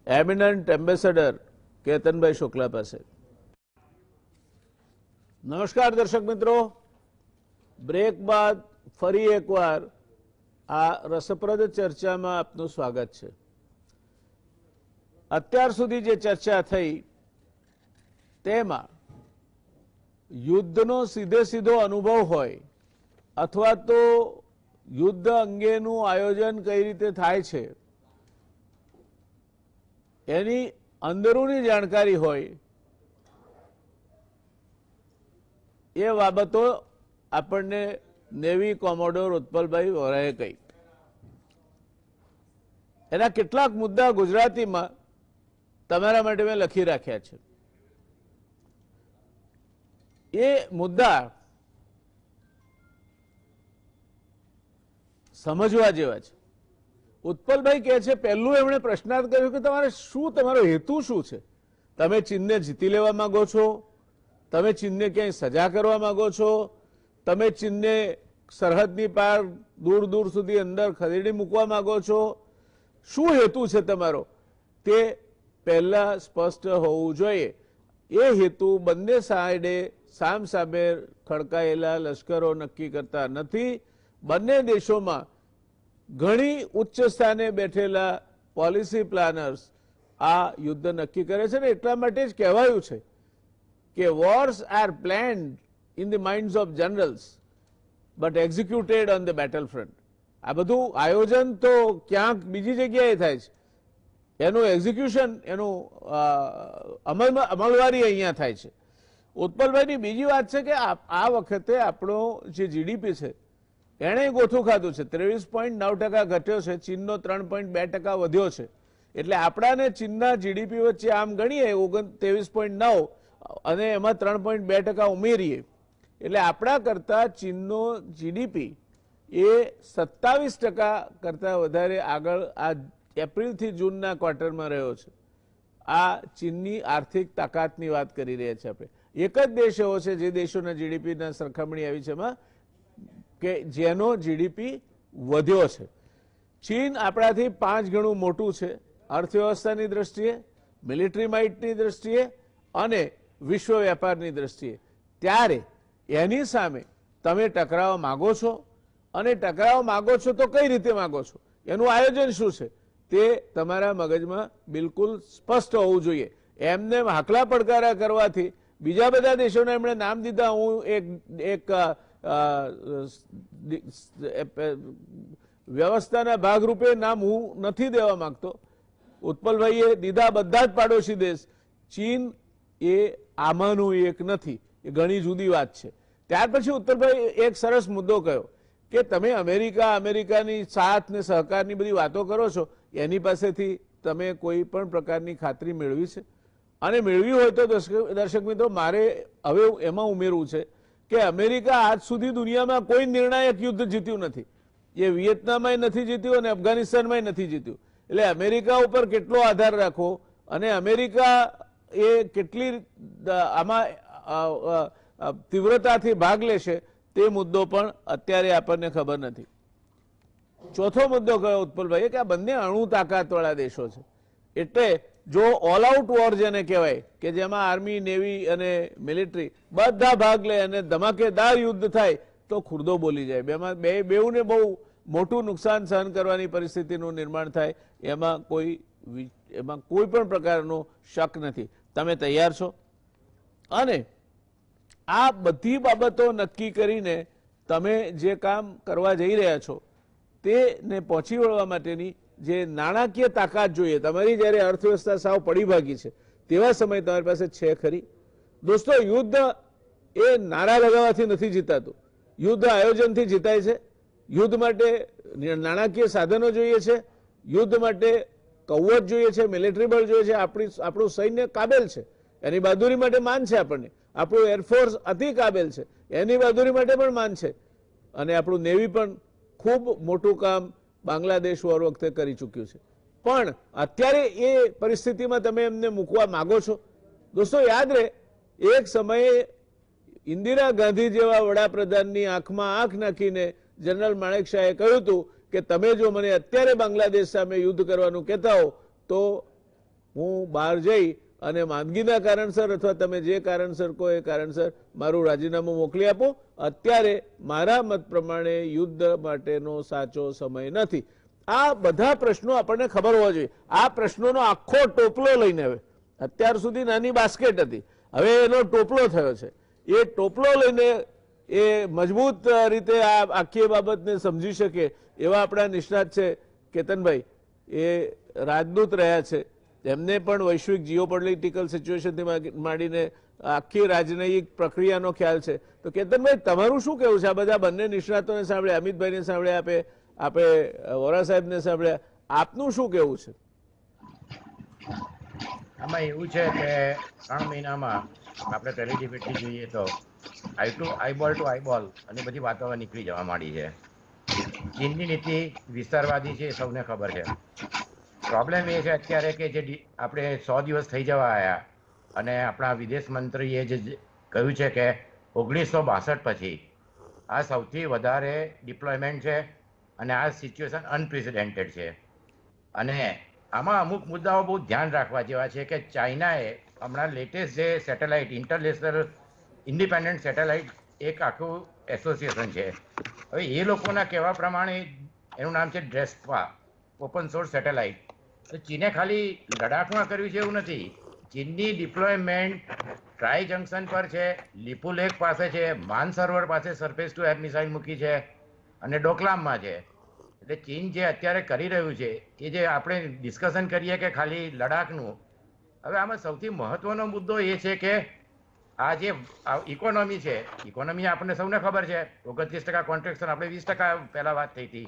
એમિનન્ટ એમ્બેસેડર કેતનભાઈ શુક્લા પાસે. નમસ્કાર દર્શક મિત્રો, બ્રેક બાદ ફરી એકવાર આ રસપ્રદ ચર્ચામાં આપનું સ્વાગત છે. અત્યાર સુધી જે ચર્ચા થઈ તેમાં યુદ્ધનો સીધો અનુભવ હોય અથવા તો યુદ્ધ અંગેનું આયોજન કઈ રીતે થાય છે એની અંદરૂની જાણકારી હોય એ બાબતો આપણને નેવી કોમોડોર ઉત્પલભાઈ વોરાએ કહી. એના કેટલાક મુદ્દા ગુજરાતીમાં તમારા માટે મેં લખી રાખ્યા છે. એ મુદ્દા સમજવા જેવા છે. ઉત્પલભાઈ કહે છે, પહેલું એમણે પ્રશ્નાર્થ કર્યો કે તમારો હેતુ શું છે? તમે ચીનને જીતી લેવા માંગો છો? તમે ચીનને ક્યાંય સજા કરવા માંગો છો? તમે ચીનને સરહદની પાર દૂર દૂર સુધી અંદર ખદેડી મૂકવા માંગો છો? શું હેતુ છે તમારો? તે પહેલા સ્પષ્ટ હોવું જોઈએ. એ હેતુ બંને સાઈડે સામસામે ખડકાયેલા લશ્કરો નક્કી કરતા નથી. બંને દેશોમાં ઘણી ઉચ્ચ સ્થાને બેઠેલા પોલિસી પ્લાનર્સ આ યુદ્ધ નક્કી કરે છે ને એટલા માટે જ કહેવાયું છે કે wars are planned in the minds of generals but executed on the battle front. આ બધું આયોજન તો ક્યાંક બીજી જગ્યાએ થાય છે, એનું એક્ઝિક્યુશન, એનું અમલવારી અહીંયા થાય છે. ઉત્પલભાઈની બીજી વાત છે કે આ વખતે આપણો જે જીડીપી છે એણે ગોથું ખાધું છે. 23.9% ઘટ્યો છે, ચીનનો 3.2% વધ્યો છે. એટલે આપણાને ચીનના જીડીપી વચ્ચે આમ ગણીએ 23.9 અને એમાં 3.2% ઉમેરીએ એટલે આપણા કરતા ચીનનો જીડીપી એ 27% કરતા વધારે આગળ આ એપ્રિલથી જૂનના ક્વાર્ટરમાં રહ્યો છે. આ ચીનની આર્થિક તાકાતની વાત કરી રહ્યા છે આપણે. એક જ દેશ એવો છે જે દેશોના જીડીપીના સરખામણી આવી છે એમાં કે જેનો જીડીપી વધ્યો છે. ચીન આપણાથી 5 ગણું મોટું છે અર્થવ્યવસ્થાની દ્રષ્ટિએ, મિલિટરી માઇટની દ્રષ્ટિએ અને વિશ્વ વેપારની દ્રષ્ટિએ. ત્યારે એની સામે તમે ટકરાવા માંગો છો અને ટકરાવા માંગો છો તો કઈ રીતે માંગો છો, એનું આયોજન શું છે તે તમારા મગજમાં બિલકુલ સ્પષ્ટ હોવું જોઈએ. એમને હાકલા પડકારા કરવાથી બીજા બધા દેશોને એમણે નામ દીધા, હું એક વ્યવસ્થાના ભાગરૂપે નામ હું નથી દેવા માંગતો. ઉત્પલભાઈએ દીધા બધા જ પાડોશી દેશ. ચીન એ આમાંનું એક નથી, એ ઘણી જુદી વાત છે. ત્યાર પછી ઉત્તરભાઈ એક સરસ મુદ્દો કહ્યો કે તમે અમેરિકાની સાથ ને સહકારની બધી વાતો કરો છો, એની પાસેથી તમે કોઈ પણ પ્રકારની ખાતરી મેળવી છે? અને મેળવી હોય તો દર્શક મિત્રો મારે હવે એમાં ઉમેરવું છે કે અમેરિકા આજ સુધી દુનિયામાં કોઈ નિર્ણાયક યુદ્ધ જીત્યું નથી. એ વિયેતનામમાં નથી જીત્યું અને અફઘાનિસ્તાનમાં નથી જીત્યું. એટલે અમેરિકા ઉપર કેટલો આધાર રાખવો અને અમેરિકા એ કેટલી આમાં તીવ્રતાથી ભાગ લેશે તે મુદ્દો પણ અત્યારે આપણને ખબર નથી. ચોથો મુદ્દો કયો ઉત્પલભાઈએ કે આ બંને અણુ તાકાતવાળા દેશો છે. એટલે જો ઓલ આઉટ વોર જેને કહેવાય કે જેમાં આર્મી, નેવી અને મિલિટરી બધા ભાગ લે અને ધમાકેદાર યુદ્ધ થાય તો ખુરદો બોલી જાય. બેઉને બહુ મોટું નુકસાન સહન કરવાની પરિસ્થિતિનું નિર્માણ થાય એમાં કોઈ પણ પ્રકારનો શક નથી. તમે તૈયાર છો? અને આ બધી બાબતો નક્કી કરીને તમે જે કામ કરવા જઈ રહ્યા છો તેને પહોંચી વળવા માટેની જે નાણાકીય તાકાત જોઈએ, તમારી જ્યારે અર્થવ્યવસ્થા સાવ પડી ભાગી છે તેવા સમય તમારી પાસે છે ખરી? દોસ્તો, યુદ્ધ એ નારા લગાવવાથી નથી જીતાતું, યુદ્ધ આયોજનથી જીતાય છે. યુદ્ધ માટે નાણાકીય સાધનો જોઈએ છે, યુદ્ધ માટે કવચ જોઈએ છે, મિલિટરી બળ જોઈએ છે, આપણું સૈન્ય કાબેલ છે, એની બહાદુરી માટે માન છે આપણને. આપણું એરફોર્સ અતિ કાબેલ છે, એની બહાદુરી માટે પણ માન છે. અને આપણું નેવી પણ ખૂબ મોટું કામ બાંગ્લાદેશ વોર વખતે કરી ચૂક્યું છે. પણ અત્યારે એ પરિસ્થિતિમાં તમે એમને મૂકવા માંગો છો? દોસ્તો યાદ રહે, એક સમયે ઇન્દિરા ગાંધી જેવા વડાપ્રધાનની આંખમાં આંખ નાખીને જનરલ માણેકશાહે કહ્યું હતું કે તમે જો મને અત્યારે બાંગ્લાદેશ સામે યુદ્ધ કરવાનું કહેતા હો તો હું બહાર જઈ અને માંદગીના કારણસર અથવા તમે જે કારણસર કહો એ કારણસર મારું રાજીનામું મોકલી આપો. અત્યારે મારા મત પ્રમાણે યુદ્ધ માટેનો સાચો સમય નથી. આ બધા પ્રશ્નો આપણને ખબર હોવા જોઈએ. આ પ્રશ્નોનો આખો ટોપલો લઈને હવે અત્યાર સુધી નાની બાસ્કેટ હતી, હવે એનો ટોપલો થયો છે. એ ટોપલો લઈને એ મજબૂત રીતે આ આખી બાબતને સમજી શકે એવા આપણા નિષ્ણાત છે કેતનભાઈ, એ રાજદૂત રહ્યા છે. એમને પણ વૈશ્વિક જીઓપોલિટિકલ સિચ્યુએશનથી માંડીને આખી રાજનૈતિક પ્રક્રિયાનો ખ્યાલ છે. તો કેતનભાઈ, તમારું શું કહેવું છે? આ બધા બંને નિષ્ણાતોને સાંભળ્યા, અમિતભાઈને સાંભળ્યા, આપે વોરા સાહેબને સાંભળ્યા, આપનું શું કહેવું છે? આમાં એવું છે કે 3 મહિનામાં આપણે પહેલી ડિબેટથી જોઈએ તો આઈબોલ ટુ આઈબોલ અને બધી વાતો નીકળી જવા માંડી છે. ચીનની નીતિ વિસ્તારવાદી છે, સૌને ખબર છે. પ્રોબ્લેમ એ છે અત્યારે કે જે આપણે 100 દિવસ થઈ જવા આવ્યા અને આપણા વિદેશ મંત્રીએ જે કહ્યું છે કે 1962 પછી આ સૌથી વધારે ડિપ્લોયમેન્ટ છે અને આ સિચ્યુએશન અનપ્રેસિડેન્ટેડ છે. અને આમાં અમુક મુદ્દાઓ બહુ ધ્યાન રાખવા જેવા છે કે ચાઇનાએ હમણાં લેટેસ્ટ જે સેટેલાઇટ ઇન્ટરનેશનલ ઇન્ડિપેન્ડન્ટ સેટેલાઇટ એક આખું એસોસિએશન છે. હવે એ લોકોના કહેવા પ્રમાણે એનું નામ છે ડ્રેસ્પા, ઓપન સોર્સ સેટેલાઇટ. તો ચીને ખાલી લડાખમાં કર્યું છે એવું નથી. ચીનની ડિપ્લોયમેન્ટ ટ્રાઈ જંકશન પર છે, લીપુ લેક પાસે છે, માનસરોવર પાસે સરફેસ ટુ એર મિસાઇલ મૂકી છે અને ડોકલામમાં છે. એટલે ચીન જે અત્યારે કરી રહ્યું છે એ જે આપણે ડિસ્કશન કરીએ કે ખાલી લડાખનું, હવે આમાં સૌથી મહત્વનો મુદ્દો એ છે કે આ જે ઇકોનોમી છે, ઇકોનોમી આપણને સૌને ખબર છે 29% કોન્ટ્રેક્શન, આપણે 20% પહેલા વાત થઈ હતી.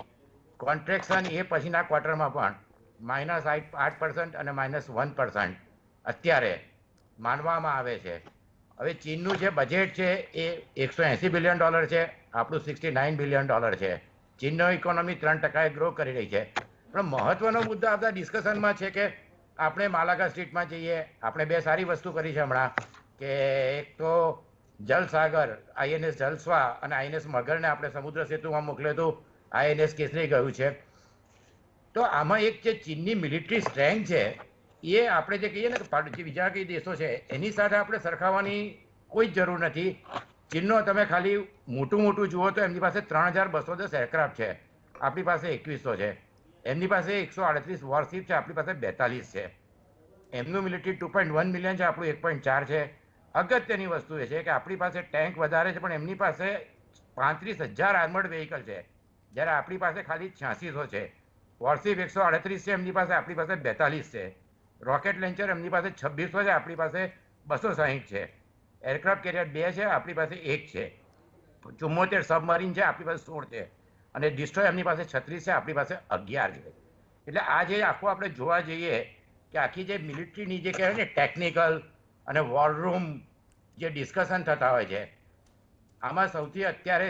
કોન્ટ્રેક્શન એ પછીના ક્વાર્ટરમાં પણ -8% અને -1% અત્યારે માનવામાં આવે છે. હવે ચીનનું જે બજેટ છે એ $180 બિલિયન છે, આપણું $69 બિલિયન છે. ચીનનો ઇકોનોમી 3% ગ્રો કરી રહી છે. પણ મહત્વનો મુદ્દો આપણા ડિસ્કશનમાં છે કે આપણે માલાગા સ્ટ્રીટમાં જઈએ, આપણે 2 સારી વસ્તુ કરી છે હમણાં, કે એક તો જલસાગર INS જલસ્વા અને INS મગરને આપણે સમુદ્ર સેતુમાં મોકલ્યું હતું, INS કેસરી ગયું છે. તો આમાં એક જે ચીનની મિલિટરી સ્ટ્રેન્થ છે એ આપણે જે કહીએ ને કે બીજા કઈ દેશો છે એની સાથે આપણે સરખાવવાની કોઈ જ જરૂર નથી. ચીનનો તમે ખાલી મોટું જુઓ તો એમની પાસે 3210 એરક્રાફ્ટ છે, આપણી પાસે 2100 છે. એમની પાસે 138 વોરશીપ છે, આપણી પાસે 42 છે. એમનું મિલિટરી 2.1 મિલિયન છે, આપણું 1.4 છે. અગત્યની વસ્તુ એ છે કે આપણી પાસે ટેન્ક વધારે છે પણ એમની પાસે 35,000 આર્મર્ડ વ્હીકલ છે, જ્યારે આપણી પાસે ખાલી 8600 છે. વોરશીપ 138 છે એમની પાસે, આપણી પાસે 42 છે. રોકેટ લોન્ચર એમની પાસે 2600 છે, આપણી પાસે 260 છે. એરક્રાફ્ટ કેરિયર 2 છે, આપણી પાસે 1 છે. 74 સબમરીન છે, આપણી પાસે 16 છે. અને ડિસ્ટ્રોય એમની પાસે 36 છે, આપણી પાસે 11 છે. એટલે આ જે આખું આપણે જોવા જઈએ કે આખી જે મિલિટરીની જે કહેવાય ને ટેકનિકલ અને વોર રૂમ જે ડિસ્કશન થતા હોય છે, આમાં સૌથી અત્યારે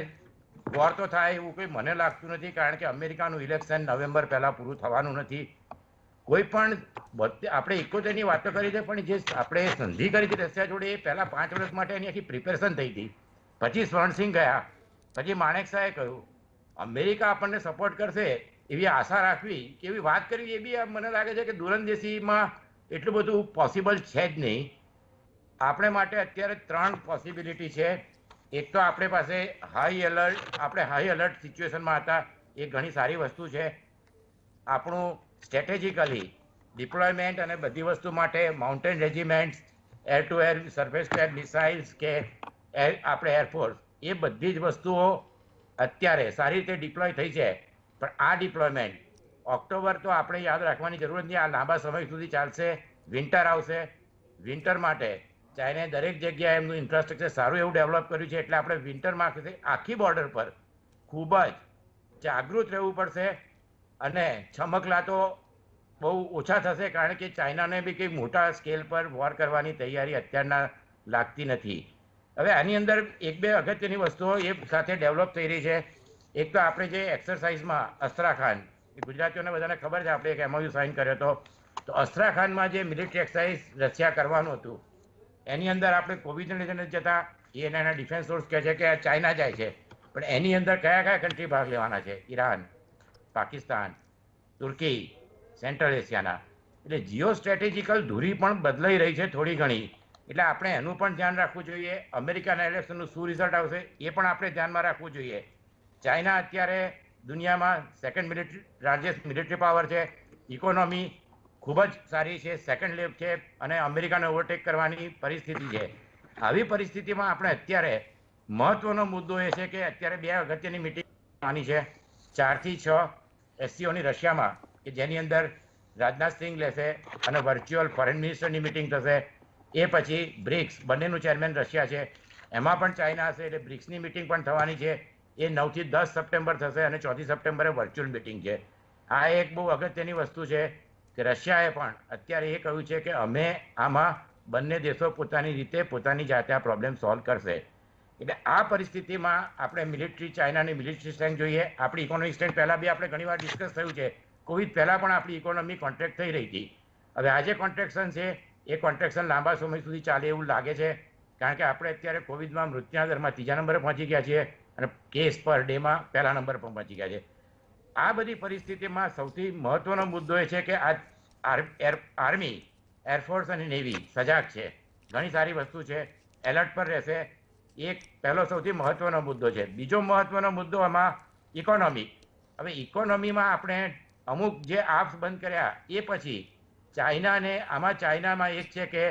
વોર તો થાય એવું કોઈ મને લાગતું નથી, કારણ કે અમેરિકાનું ઇલેક્શન નવેમ્બર પહેલા પૂરું થવાનું નથી. કોઈ પણ આપણે 71ની વાતો કરી છે પણ જે આપણે સંધિ કરી હતી રશિયા જોડે એ પહેલા 5 વર્ષ માટે એની આખી પ્રિપેરેશન થઈ હતી. પછી સ્વર્ણસિંહ ગયા, પછી માણેકશાહે કહ્યું અમેરિકા આપણને સપોર્ટ કરશે એવી આશા રાખવી કે એવી વાત કરવી, એ બી મને લાગે છે કે દૂરંદેશીમાં એટલું બધું પોસિબલ છે જ નહીં. આપણે માટે અત્યારે 3 પોસિબિલિટી છે. એક તો આપણે પાસે આપણે હાઈ એલર્ટ સિચ્યુએશનમાં હતા, એ ઘણી સારી વસ્તુ છે. આપણું સ્ટ્રેટેજિકલી ડિપ્લોયમેન્ટ અને બધી વસ્તુ માટે mountain regiments, air to air, surface to air missiles કે આપણે એરફોર્સ, એ બધી જ વસ્તુઓ અત્યારે સારી રીતે ડિપ્લોય થઈ છે. પણ આ ડિપ્લોયમેન્ટ ઓક્ટોબર તો આપણે યાદ રાખવાની જરૂર નથી, આ લાંબા સમય સુધી ચાલશે. વિન્ટર આવશે, વિન્ટર માટે ચાઇનાએ દરેક જગ્યાએ એમનું ઇન્ફ્રાસ્ટ્રક્ચર સારું એવું ડેવલપ કર્યું છે. એટલે આપણે વિન્ટરમાં આખી બોર્ડર પર ખૂબ જ જાગૃત રહેવું પડશે અને છમકલાતો બહુ ઓછા થશે, કારણ કે ચાઇનાને બી કંઈ મોટા સ્કેલ પર વોર કરવાની તૈયારી અત્યારના લાગતી નથી. હવે આની અંદર એક બે અગત્યની વસ્તુઓ એ સાથે ડેવલપ થઈ રહી છે. એક તો આપણે જે એક્સરસાઇઝમાં અસ્ત્રાખાન, ગુજરાતીઓને બધાને ખબર છે, આપણે એક MOU સાઇન કર્યો હતો, તો અસ્ત્રાખાનમાં જે મિલિટરી એક્સરસાઇઝ રશિયા કરવાનું હતું એની અંદર આપણે કોવિડને લીધે જતા એના ડિફેન્સ સોર્સ કહે છે કે ચાઇના જાય છે, પણ એની અંદર કયા કયા કન્ટ્રી ભાગ લેવાના છે? ઈરાન, પાકિસ્તાન, તુર્કી, સેન્ટ્રલ એશિયાના. એટલે જીઓ સ્ટ્રેટેજિકલ ધુરી પણ બદલાઈ રહી છે થોડી ઘણી, એટલે આપણે એનું પણ ધ્યાન રાખવું જોઈએ. અમેરિકાના ઇલેક્શનનું શું રિઝલ્ટ આવશે એ પણ આપણે ધ્યાનમાં રાખવું જોઈએ. ચાઇના અત્યારે દુનિયામાં સેકન્ડ લાર્જેસ્ટ મિલિટરી પાવર છે, ઇકોનોમી ખૂબ જ સારી છે, સેકન્ડ લેવ છે, અને અમેરિકાને ઓવરટેક કરવાની પરિસ્થિતિ છે. આવી પરિસ્થિતિમાં આપણે અત્યારે મહત્વનો મુદ્દો એ છે કે અત્યારે બે અગત્યની મિટિંગ થવાની છે 4 થી 6 SCOની રશિયામાં, કે જેની અંદર રાજનાથસિંહ લેશે અને વર્ચ્યુઅલ ફોરેન મિનિસ્ટરની મિટિંગ થશે. એ પછી બ્રિક્સ, બંનેનું ચેરમેન રશિયા છે, એમાં પણ ચાઇના હશે, એટલે બ્રિક્સની મિટિંગ પણ થવાની છે. એ 9 થી 10 સપ્ટેમ્બર થશે અને 4 સપ્ટેમ્બરે વર્ચ્યુઅલ મિટિંગ છે. આ એક બહુ અગત્યની વસ્તુ છે કે રશિયાએ પણ અત્યારે એ કહ્યું છે કે અમે આમાં બંને દેશો પોતાની રીતે પોતાની જાતે આ પ્રોબ્લેમ સોલ્વ કરશે. એટલે આ પરિસ્થિતિમાં આપણે મિલિટરી, ચાઇનાની મિલિટરી સ્ટ્રેન્થ જોઈએ. આપણી ઇકોનોમિક સ્ટ્રેન્થ પહેલાં બી આપણે ઘણીવાર ડિસ્કસ થયું છે. કોવિડ પહેલાં પણ આપણી ઇકોનોમી કોન્ટ્રેક્ટ થઈ રહી હતી. હવે આજે કોન્ટ્રેક્શન છે, એ કોન્ટ્રેક્શન લાંબા સમય સુધી ચાલે એવું લાગે છે, કારણ કે આપણે અત્યારે કોવિડમાં મૃત્યુના દરમાં 3જા નંબરે પહોંચી ગયા છીએ અને કેસ પર ડેમાં 1લા નંબર પર પહોંચી ગયા છે. આ બધી પરિસ્થિતિમાં સૌથી મહત્વનો મુદ્દો એ છે કે આ આર્મી, એરફોર્સ અને નેવી સજાગ છે, ઘણી સારી વસ્તુ છે, એલર્ટ પર રહેશે. એક પહેલો સૌથી મહત્વનો મુદ્દો છે. બીજો મહત્વનો મુદ્દો આમાં ઇકોનોમી. હવે ઇકોનોમીમાં આપણે અમુક જે આપ્સ બંધ કર્યા એ પછી ચાઇનામાં એક છે કે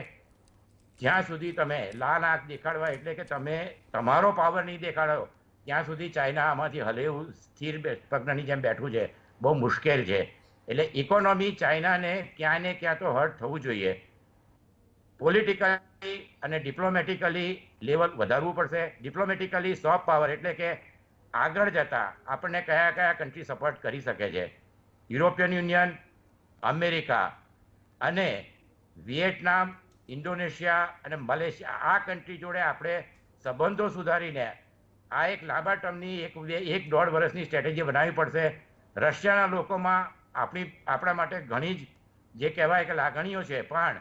જ્યાં સુધી તમે લાલ આંખ દેખાડવા, એટલે કે તમે તમારો પાવર નહીં દેખાડો ત્યાં સુધી ચાઇના આમાંથી હલે એવું સ્થિર પગની જેમ બેઠું છે, બહુ મુશ્કેલ છે. એટલે ઇકોનોમી ચાઇનાને ક્યાં ને ક્યાં તો હર્ટ થવું જોઈએ. પોલિટિકલી અને ડિપ્લોમેટિકલી લેવલ વધારવું પડશે. ડિપ્લોમેટિકલી સોફ્ટ પાવર, એટલે કે આગળ જતા આપણને કયા કયા કન્ટ્રી સપોર્ટ કરી શકે છે. યુરોપિયન યુનિયન, અમેરિકા અને વિયેટનામ, ઇન્ડોનેશિયા અને મલેશિયા, આ કન્ટ્રી જોડે આપણે સંબંધો સુધારીને આ એક લાંબા ટર્મની 1-1.5 વર્ષની સ્ટ્રેટેજી બનાવવી પડશે. રશિયાના લોકોમાં આપણા માટે ઘણી જ જે કહેવાય કે લાગણીઓ છે, પણ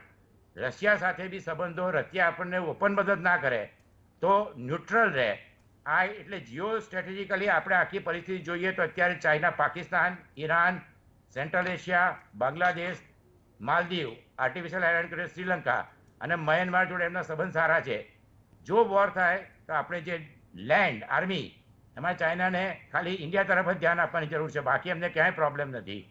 રશિયા સાથે બી સંબંધો, રશિયા આપણને ઓપન મદદ ના કરે તો ન્યુટ્રલ રહે. આ એટલે જીઓ સ્ટ્રેટેજિકલી આપણે આખી પરિસ્થિતિ જોઈએ તો અત્યારે China, Pakistan, Iran, central Asia, Bangladesh, Maldives, artificial island કરે શ્રીલંકા અને મ્યાનમાર જોડે એમના સંબંધ સારા છે. જો વોર થાય તો આપણે જે લેન્ડ આર્મી, એમાં ચાઇનાને ખાલી ઇન્ડિયા તરફ જ ધ્યાન આપવાની જરૂર છે, બાકી એમને ક્યાંય પ્રોબ્લેમ નથી.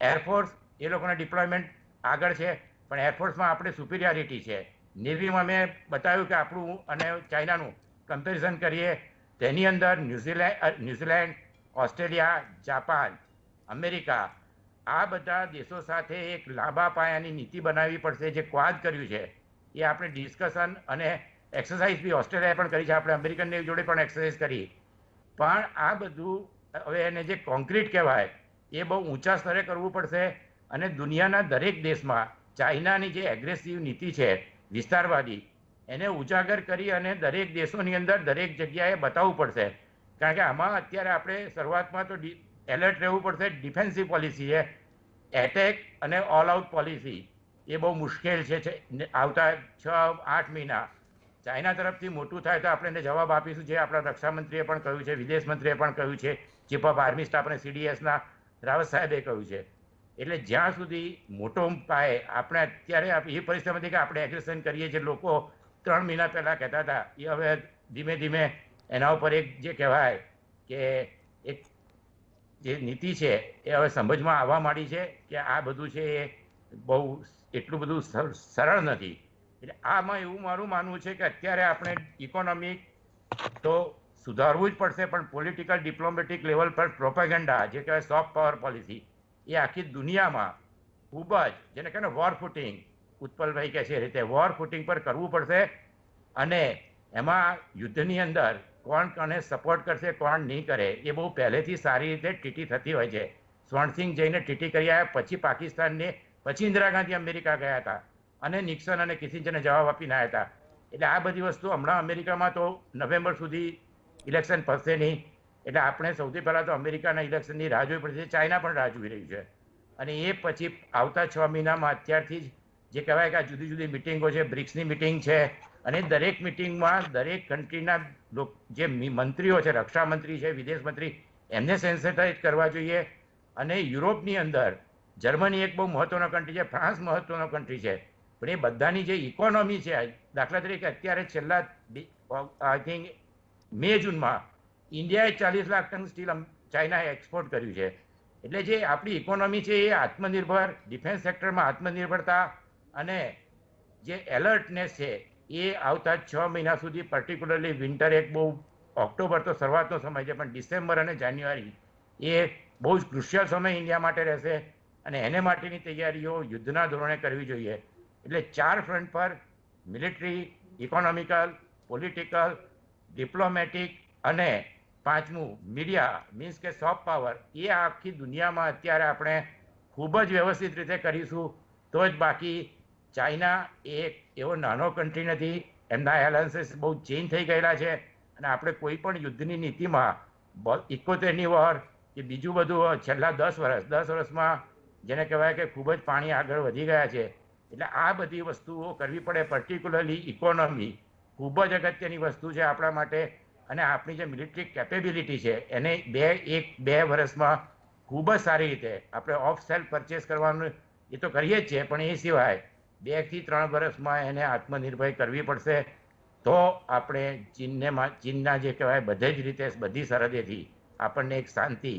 એરફોર્સ, એ લોકોના ડિપ્લોયમેન્ટ આગળ છે, પણ એરફોર્સમાં આપણે સુપિરિયોરિટી છે. નેવીમાં મેં બતાવ્યું કે આપણું અને ચાઇનાનું કમ્પેરિઝન કરીએ તેની અંદર ન્યુઝીલેન્ડ, ઓસ્ટ્રેલિયા, જાપાન, અમેરિકા, આ બધા દેશો સાથે એક લાંબા પાયાની નીતિ બનાવવી પડશે. જે ક્વાડ કર્યું છે એ આપણે ડિસ્કશન અને એક્સરસાઇઝ બી ઓસ્ટ્રેલિયાએ પણ કરી છે, આપણે અમેરિકન નેવી જોડે પણ એક્સરસાઇઝ કરી. પણ આ બધું હવે એને જે કોન્ક્રીટ કહેવાય એ બહુ ઊંચા સ્તરે કરવું પડશે. અને દુનિયાના દરેક દેશમાં ચાઇનાની જે એગ્રેસિવ નીતિ છે વિસ્તારવાદી, એને ઉજાગર કરી અને દરેક દેશોની અંદર દરેક જગ્યાએ બતાવવું પડશે. કારણ કે આમાં અત્યારે આપણે શરૂઆતમાં તો એલર્ટ રહેવું પડશે. ડિફેન્સિવ પોલિસી છે, એટેક અને ઓલ આઉટ પોલિસી, એ બહુ મુશ્કેલ છે. આવતા 6-8 મહિના ચાઇના તરફથી મોટું થાય તો આપણે એને જવાબ આપીશું, જે આપણા રક્ષામંત્રીએ પણ કહ્યું છે, વિદેશ મંત્રીએ પણ કહ્યું છે, ચીફ ઓફ આર્મી સ્ટાફ અને CDSના રાવત સાહેબે કહ્યું છે. એટલે જ્યાં સુધી મોટો પાયે આપણે અત્યારે એ પરિસ્થિતિમાંથી કે આપણે એગ્રેશન કરીએ, જે લોકો 3 મહિના પહેલાં કહેતા હતા, એ હવે ધીમે ધીમે એના ઉપર એક જે કહેવાય કે એક જે નીતિ છે એ હવે સમજમાં આવવા માંડી છે કે આ બધું છે એ બહુ એટલું બધું સરળ નથી. એટલે આમાં એવું મારું માનવું છે કે અત્યારે આપણે ઇકોનોમી તો સુધારવું જ પડશે, પણ પોલિટિકલ ડિપ્લોમેટિક લેવલ પર પ્રોપેગેન્ડા, જે કહેવાય સોફ્ટ પાવર પોલિસી, એ આખી દુનિયામાં ખૂબ જ, જેને કહે ને વોર ફૂટિંગ, ઉત્પલભાઈ કહે છે એ રીતે વોર ફૂટિંગ પર કરવું પડશે. અને એમાં યુદ્ધની અંદર કોણ કોને સપોર્ટ કરશે, કોણ નહીં કરે, એ બહુ પહેલેથી સારી રીતે ટીટી થતી હોય છે. સ્વર્ણસિંહ જઈને ટીટી કરી આવ્યા, પછી પાકિસ્તાનને, પછી ઇન્દિરા ગાંધી અમેરિકા ગયા હતા અને નિક્સન અને કિસિંજરને જવાબ આપીને આવ્યા હતા. એટલે આ બધી વસ્તુ હમણાં અમેરિકામાં તો નવેમ્બર સુધી ઇલેક્શન પતશે નહીં. એટલે આપણે સૌથી પહેલાં તો અમેરિકાના ઇલેક્શનની રાહ જોવી પડશે. ચાઇના પણ રાહ જોઈ રહ્યું છે અને એ પછી આવતા 6 મહિનામાં અત્યારથી જ જે કહેવાય કે આ જુદી જુદી મિટિંગો છે, બ્રિક્સની મિટિંગ છે, અને દરેક મિટિંગમાં દરેક કન્ટ્રીના જે મંત્રીઓ છે, રક્ષા મંત્રી છે, વિદેશ મંત્રી, એમને સેન્સિટાઇઝ કરવા જોઈએ. અને યુરોપની અંદર જર્મની એક બહુ મહત્વનો કન્ટ્રી છે, ફ્રાન્સ મહત્વનો કન્ટ્રી છે, પણ એ બધાની જે ઇકોનોમી છે, દાખલા તરીકે અત્યારે છેલ્લા આઈ થિંક મે-જૂનમાં ઇન્ડિયાએ 40 લાખ ટન સ્ટીલ ચાઇનાએ એક્સપોર્ટ કર્યું છે. એટલે જે આપણી ઇકોનોમી છે એ આત્મનિર્ભર, ડિફેન્સ સેક્ટરમાં આત્મનિર્ભરતા અને જે એલર્ટનેસ છે એ આવતા 6 મહિના સુધી, પર્ટિક્યુલરલી વિન્ટર, એક બહુ ઓક્ટોબર તો શરૂઆતનો સમય છે, પણ ડિસેમ્બર અને જાન્યુઆરી એ બહુ જ ક્રુશિયલ સમય ઇન્ડિયા માટે રહેશે અને એને માટેની તૈયારીઓ યુદ્ધના ધોરણે કરવી જોઈએ. એટલે 4 ફ્રન્ટ પર મિલિટરી, ઇકોનોમિકલ, પોલિટિકલ, ડિપ્લોમેટિક અને 5મું મીડિયા, મીન્સ કે સોફ્ટ પાવર, એ આખી દુનિયામાં અત્યારે આપણે ખૂબ જ વ્યવસ્થિત રીતે કરીશું તો જ. બાકી ચાઇના એ એવો નાનો કન્ટ્રી નથી, એમના એલાયન્સીસ બહુ ચેન્જ થઈ ગયેલા છે અને આપણે કોઈ પણ યુદ્ધની નીતિમાં 71ની વોર કે બીજું બધું છેલ્લા 10 વર્ષમાં જેને કહેવાય કે ખૂબ જ પાણી આગળ વધી ગયા છે. એટલે આ બધી વસ્તુઓ કરવી પડે. પર્ટિક્યુલરલી ઇકોનોમી ખૂબ જ અગત્યની વસ્તુ છે આપણા માટે અને આપણી જે મિલિટરી કેપેબિલિટી છે એને 2 વર્ષમાં ખૂબ જ સારી રીતે આપણે ઓફ સેલ્ફ પરચેસ કરવાનું એ તો કરીએ જ છીએ, પણ એ સિવાય 2 થી 3 વર્ષમાં એને આત્મનિર્ભર કરવી પડશે. તો આપણે ચીનના જે કહેવાય બધે જ રીતે બધી સરહદેથી આપણને એક શાંતિ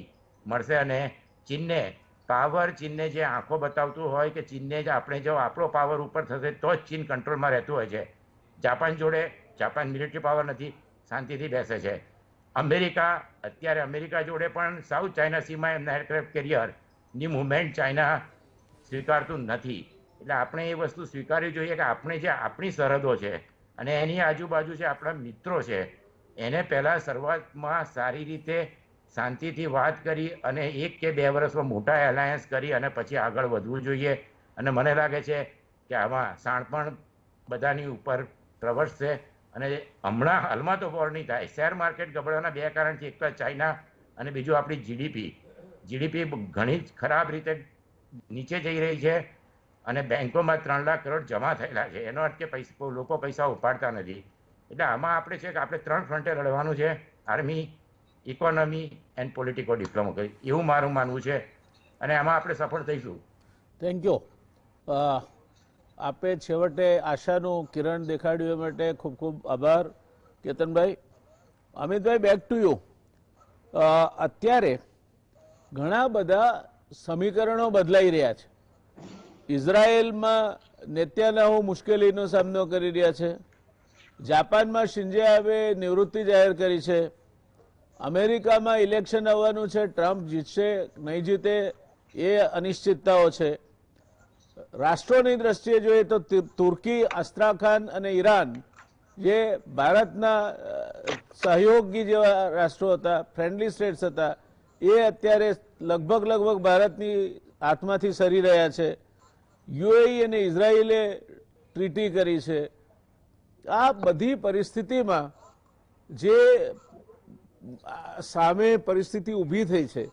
મળશે અને ચીનને પાવર, ચીનને જે આંખો બતાવતું હોય કે ચીનને જ આપણે જો આપણો પાવર ઉપર થશે તો જ ચીન કંટ્રોલમાં રહેતું હોય છે. જાપાન જોડે, જાપાન મિલિટરી પાવર નથી, શાંતિથી બેસે છે. અત્યારે અમેરિકા જોડે પણ સાઉથ ચાઇના સીમાં એમના એરક્રાફ્ટ કેરિયરની મુવમેન્ટ ચાઇના સ્વીકારતું નથી. એટલે આપણે એ વસ્તુ સ્વીકારવી જોઈએ કે આપણે જે આપણી સરહદો છે અને એની આજુબાજુ જે આપણા મિત્રો છે એને પહેલાં શરૂઆતમાં સારી રીતે શાંતિથી વાત કરી અને 1 કે 2 વર્ષમાં મોટા એલાયન્સ કરી અને પછી આગળ વધવું જોઈએ. અને મને લાગે છે કે આમાં શાણપણ બધાની ઉપર પ્રવર્તશે અને હમણાં હાલમાં તો વોર નહીં થાય. શેર માર્કેટ ગબડવાના 2 કારણ છે, એક તો ચાઇના અને બીજું આપણી જીડીપી ઘણી જ ખરાબ રીતે નીચે જઈ રહી છે અને બેંકોમાં 3 લાખ કરોડ જમા થયેલા છે. એનો અર્થ કે લોકો પૈસા ઉપાડતા નથી. એટલે આમાં આપણે છે કે આપણે 3 ફ્રન્ટે લડવાનું છે, આર્મી, ઇકોનોમી એન્ડ પોલિટિકો ડિપ્લોમેસી, એવું મારું માનવું છે અને આમાં આપણે સફળ થઈશું. Thank you. આપે છેવટે આશાનું કિરણ દેખાડ્યું એ માટે ખૂબ ખૂબ આભાર Ketanbhai. Amitbhai, back to you. અત્યારે ઘણા બધા સમીકરણો બદલાઈ રહ્યા છે. ઇઝરાયેલમાં નેત્યાનાહુ મુશ્કેલીનો સામનો કરી રહ્યા છે. જાપાનમાં શિન્ઝો આબે નિવૃત્તિ જાહેર કરી છે. અમેરિકામાં ઇલેક્શન આવવાનું છે, ટ્રમ્પ જીતશે નહીં જીતે એ અનિશ્ચિતતાઓ છે. રાષ્ટ્રોની દ્રષ્ટિએ જોઈએ તો તુર્કી, અસ્ત્રાખાન અને ઈરાન જે ભારતના સહયોગી જેવા રાષ્ટ્રો હતા, ફ્રેન્ડલી સ્ટેટ્સ હતા, એ અત્યારે લગભગ ભારતની હાથમાંથી સરી રહ્યા છે. યુએઈ અને ઇઝરાયેલે ટ્રીટી કરી છે. આ બધી પરિસ્થિતિમાં જે સામે પરિસ્થિતિ ઊભી થઈ છે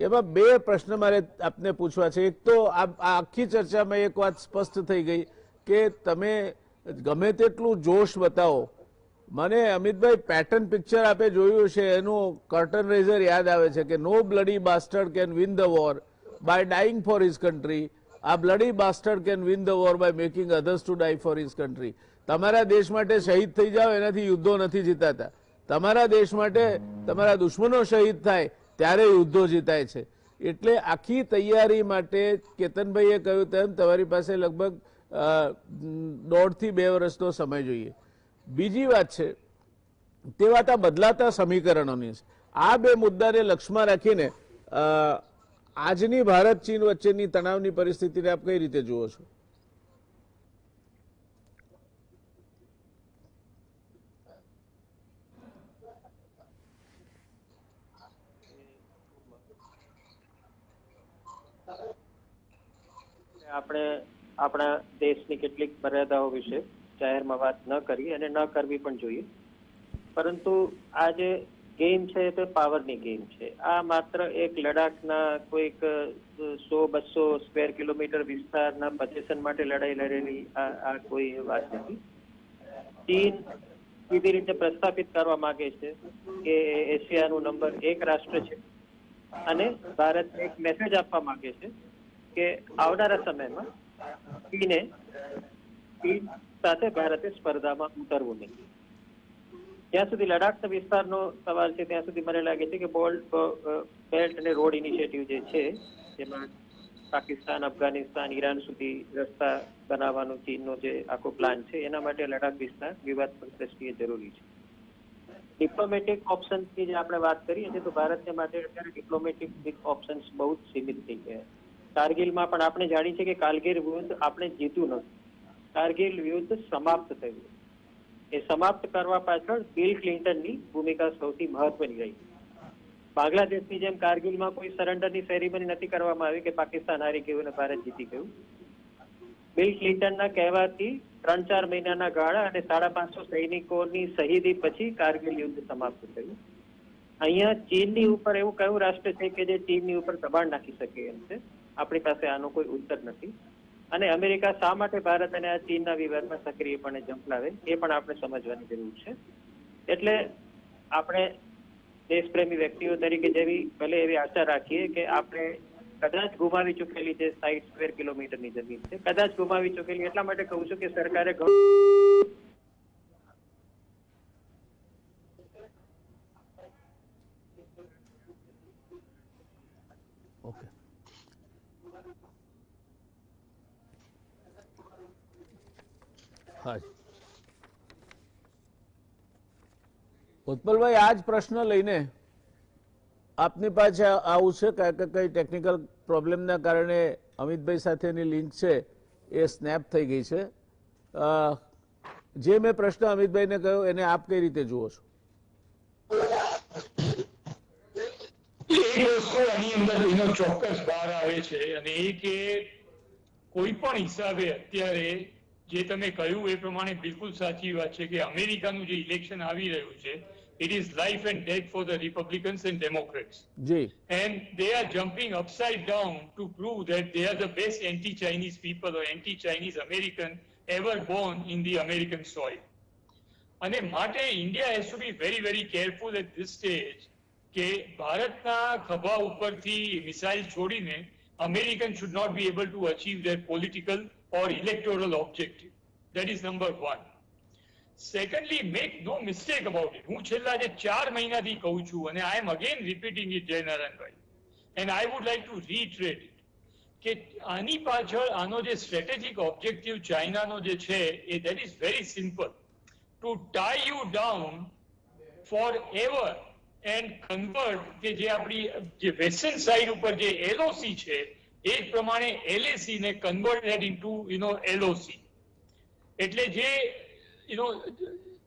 એમાં 2 પ્રશ્ન મારે આપને પૂછવા છે. એક તો આ આખી ચર્ચામાં એક વાત સ્પષ્ટ થઈ ગઈ કે તમે ગમે તેટલું જોશ બતાવો, મને અમિતભાઈ પેટર્ન પિક્ચર આપે જોયું છે એનું કર્ટન રેઝર યાદ આવે છે કે no bloody bastard can win the war by dying for his country. આ bloody bastard can win the war by making others to die for his country. તમારા દેશ માટે શહીદ થઈ જાઓ એનાથી યુદ્ધો નથી જીતાતા. તમારા દેશ માટે તમારા દુશ્મનો શહીદ થાય ત્યારે યુદ્ધો જીતાય છે. એટલે આખી તૈયારી માટે કેતનભાઈએ કહ્યું તેમ તમારી પાસે લગભગ 1.5 થી 2 વર્ષનો સમય જોઈએ. બીજી વાત છે તે વાત આ બદલાતા સમીકરણોની છે. આ 2 મુદ્દાને લક્ષ્યમાં રાખીને આજની ભારત ચીન વચ્ચેની તણાવની પરિસ્થિતિને આપ કઈ રીતે જુઓ છો? આપણે આપણા દેશની કેટલીક મર્યાદાઓ વિશે જાહેરમાં વાત ન કરીએ અને ન કરવી પણ જોઈએ. પરંતુ આ જે ગેમ છે તે પાવરની ગેમ છે. આ માત્ર એક લડાખના કોઈક 100-200 સ્ક્વેર કિલોમીટર વિસ્તારના પોઝિશન માટે લડાઈ લડેલી આ કોઈ વાત નથી. ચીન સીધી રીતે પ્રસ્થાપિત કરવા માંગે છે કે એશિયાનું નંબર 1 રાષ્ટ્ર છે અને ભારતને એક મેસેજ આપવા માંગે છે કે આવનારા સમયમાં ચીન સાથે ભારતે સ્પર્ધામાં ઉતરવું નહીં. જ્યાં સુધી લડાખ વિસ્તારનો સવાલ છે ત્યાં સુધી મને લાગે છે કે બેલ્ટ અને રોડ ઇનિશિયેટિવ જે છે જેમાં પાકિસ્તાન, અફઘાનિસ્તાન, ઈરાન સુધી રસ્તા બનાવવાનો ચીનનો જે આખો પ્લાન છે એના માટે લડાખ વિસ્તાર વિવાદસ્પદ દ્રષ્ટિએ જરૂરી છે. ડિપ્લોમેટિક ઓપ્શન્સની જે આપણે વાત કરીએ છીએ તો ભારતને માટે અત્યારે ડિપ્લોમેટિક ઓપ્શન્સ બહુ જ સીમિત થઈ ગયા. કારગિલમાં પણ આપણે જાણીએ છીએ કે કારગિલ યુદ્ધ આપણે જીત્યું નથી. કારગિલ યુદ્ધ સમાપ્ત થયું. એ સમાપ્ત કરવા પાછળ બિલ ક્લિન્ટનની ભૂમિકા સૌથી મહત્વની રહી. બાંગ્લાદેશની જેમ કારગિલમાં કોઈ સરેન્ડરની સેરેમની નથી કરવામાં આવી કે પાકિસ્તાન હારી ગયું અને ભારત જીતી ગયું. બિલ ક્લિન્ટનના કહેવાથી 3-4 મહિનાના ગાળા અને 550 સૈનિકોની શહીદી પછી કારગિલ યુદ્ધ સમાપ્ત થયું. અહીંયા ચીનની ઉપર એવું કયું રાષ્ટ્ર છે કે જે ચીનની ઉપર દબાણ નાખી શકે એમ છે? આપણી પાસે આનો કોઈ ઉત્તર નથી. અને અમેરિકા શા માટે ભારત અને આ ચીનના વિવાદમાં સક્રિયપણે ઝંપલાવે એ પણ આપણે સમજવાની જરૂર છે. એટલે આપણે દેશપ્રેમી વ્યક્તિઓ તરીકે ભલે એવી આશા રાખીએ કે આપણે કદાચ ગુમાવી ચૂકેલી જે 60 સ્ક્વેર કિલોમીટરની જમીન છે, કદાચ ગુમાવી ચૂકેલી એટલા માટે કહું છું કે સરકારે ઓકે હા ઉત્પલભાઈ, આ જ પ્રશ્ન લઈને આપની પાસે આવું છે કે કઈ ટેકનિકલ પ્રોબ્લેમના કારણે અમિતભાઈ સાથેની લિંક છે એ સ્નેપ થઈ ગઈ છે. જે મેં પ્રશ્ન અમિતભાઈને કહ્યો એને આપ કઈ રીતે જુઓ છો? એક વસ્તુ આની અંદર એનો ચોક્કસ બહાર આવે છે અને એ કે કોઈ પણ હિસાબે અત્યારે જે તમે કહ્યું એ પ્રમાણે બિલકુલ સાચી વાત છે કે અમેરિકાનું જે ઇલેક્શન આવી રહ્યું છે, it is life and death for the Republicans and Democrats. G. And they are jumping upside down to prove that they are the best anti-Chinese people or anti-Chinese American ever born in the American soil. અને માટે India has to be very, very careful at this stage કે ભારતના ખભા ઉપરથી missile છોડીને Americans should not be able to achieve their political or electoral objective. That is number one. Secondly, make no mistake about it. હું છેલ્લા જે 4 મહિનાથી કહું છું અને I am again repeating it, જયનારાયણભાઈ, and I would like to reiterate it કે આની પાછળ આનો જે સ્ટ્રેટેજિક ઓબ્જેક્ટિવ ચાઇનાનો જે છે એ that is very simple, to tie you down forever and convert કે જે આપણી જે વેસ્ટર્ન સાઇડ ઉપર જે LOC છે એ જ પ્રમાણે LAC ને કન્વર્ટ that into LOC. એટલે જે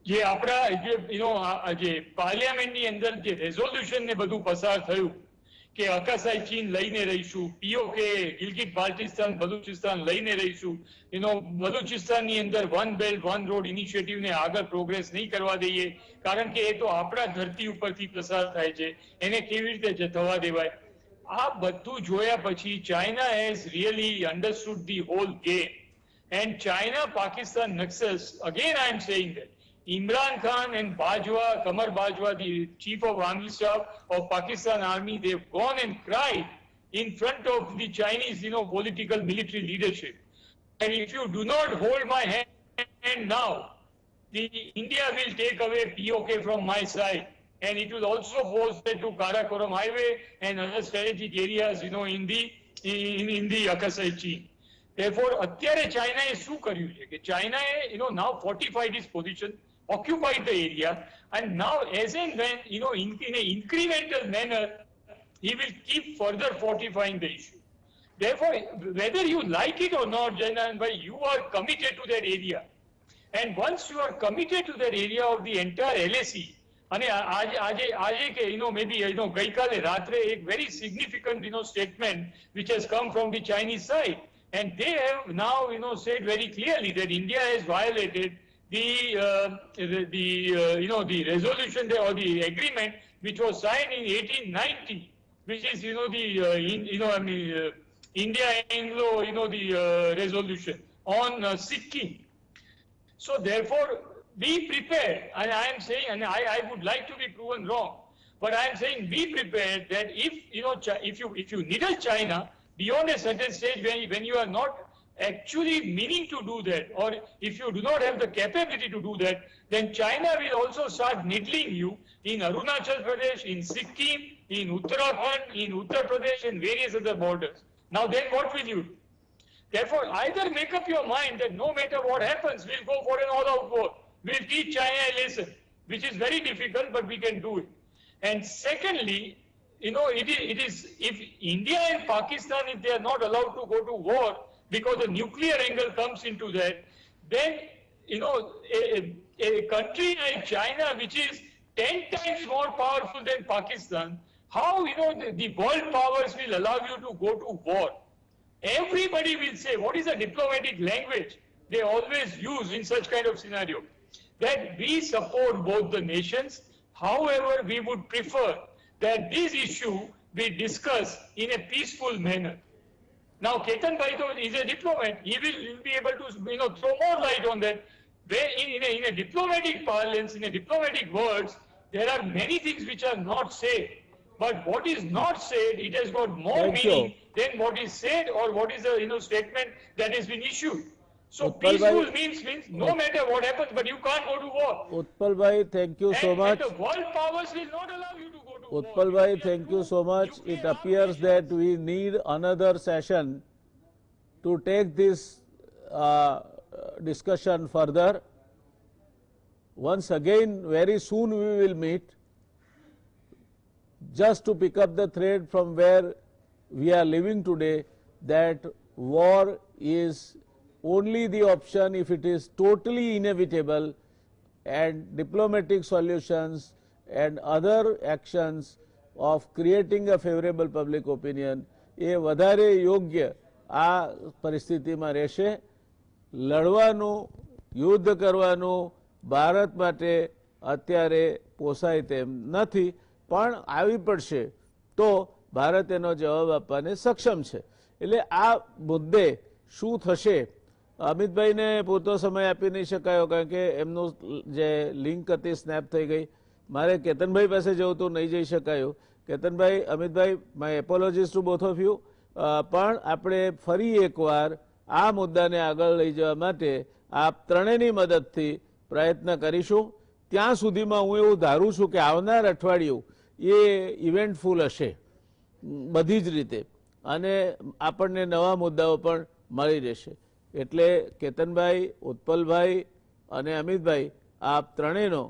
જે આપણા જે પાર્લિયામેન્ટની અંદર જે રેઝોલ્યુશન ને બધું પસાર થયું કે અકાસાઈ ચીન લઈને રહીશું, POK ગિલગિટ બાલ્ટિસ્તાન બલુચિસ્તાન લઈને રહીશું, બલુચિસ્તાનની અંદર વન બેલ્ટ વન રોડ ઇનિશિયેટિવને આગળ પ્રોગ્રેસ નહીં કરવા દઈએ કારણ કે એ તો આપણા ધરતી ઉપરથી પસાર થાય છે, એને કેવી રીતે થવા દેવાય? આ બધું જોયા પછી China has really understood the hall game. And China, Pakistan nexus, again I am saying that Imran Khan and Bajwa, Qamar Bajwa, the chief of army staff of Pakistan army, they've gone and cried in front of the Chinese, political military leadership. And if you do not hold my hand now, India will take away POK from my side. And it will also pose that to Karakoram highway and other strategic areas, in the Akasai Chin. Therefore, અત્યારે ચાઇનાએ શું કર્યું છે કે ચાઇનાએ now fortified its position, occupied the area, and now as and when in an incremental manner he will keep further fortifying the issue. Therefore, whether you like it or not, Jainanbhai, you are committed to that area, and once you are committed to that area of the entire LAC, અને આજે કે maybe ગઈકાલે રાત્રે એક very significant statement which has come from the Chinese side. And they have now, said very clearly that India has violated the resolution or the agreement which was signed in 1890, which is, India-Anglo, the resolution on Sikkim. So therefore, be prepared. And I am saying, and I would like to be proven wrong, but I am saying be prepared that if you needle China beyond a certain stage when you are not actually meaning to do that, or if you do not have the capability to do that, then China will also start needling you in Arunachal Pradesh, in Sikkim, in Uttarakhand, in Uttar Pradesh, and various other borders. Now then what will you do? Therefore, either make up your mind that no matter what happens, we'll go for an all-out war. We'll teach China a lesson, which is very difficult, but we can do it. And secondly, it is if India and Pakistan, if they are not allowed to go to war because the nuclear angle comes into that, then a country like China, which is 10 times more powerful than Pakistan, how the world powers will allow you to go to war? Everybody will say, what is the diplomatic language they always use in such kind of scenario? That we support both the nations. However, we would prefer that this issue be discussed in a peaceful manner. Now, Ketan Bhai is a diplomat. He will be able to throw more light on that. In a diplomatic parlance, in a diplomatic words, there are many things which are not said. But what is not said, it has got more meaning than what is said or what is the statement that has been issued. So peaceful means no matter what happens, but you can't go to war. Utpal Bhai, thank you so much. And the world powers will not allow you to go to war. Utpal Bhai, thank you so much. It appears that we need another session to take this discussion further. Once again, very soon we will meet. Just to pick up the thread from where we are living today, that war is only the option if it is totally inevitable, and diplomatic solutions and other actions of creating a favorable public opinion એ વધારે યોગ્ય આ પરિસ્થિતિમાં રહેશે. લડવાનું, યુદ્ધ કરવાનું ભારત માટે અત્યારે પોસાય તેમ નથી, પણ આવી પડશે તો ભારત એનો જવાબ આપવાને સક્ષમ છે. એટલે આ મુદ્દે શું થશે, અમિતભાઈને પૂરતો સમય આપી નહીં શકાયો કારણ કે એમનું જે લિંક હતી સ્નેપ થઈ ગઈ. મારે કેતનભાઈ પાસે જવું તો નહીં જઈ શકાયું. Ketanbhai, Amitbhai, my apologies to both of you. પણ આપણે ફરી એકવાર આ મુદ્દાને આગળ લઈ જવા માટે આપ ત્રણેયની મદદથી પ્રયત્ન કરીશું. ત્યાં સુધીમાં હું એવું ધારું છું કે આવનાર અઠવાડિયું એ ઇવેન્ટફુલ હશે બધી જ રીતે, અને આપણને નવા મુદ્દાઓ પણ મળી રહેશે. એટલે કેતનભાઈ, ઉત્પલભાઈ અને અમિતભાઈ, આપ ત્રણેયનો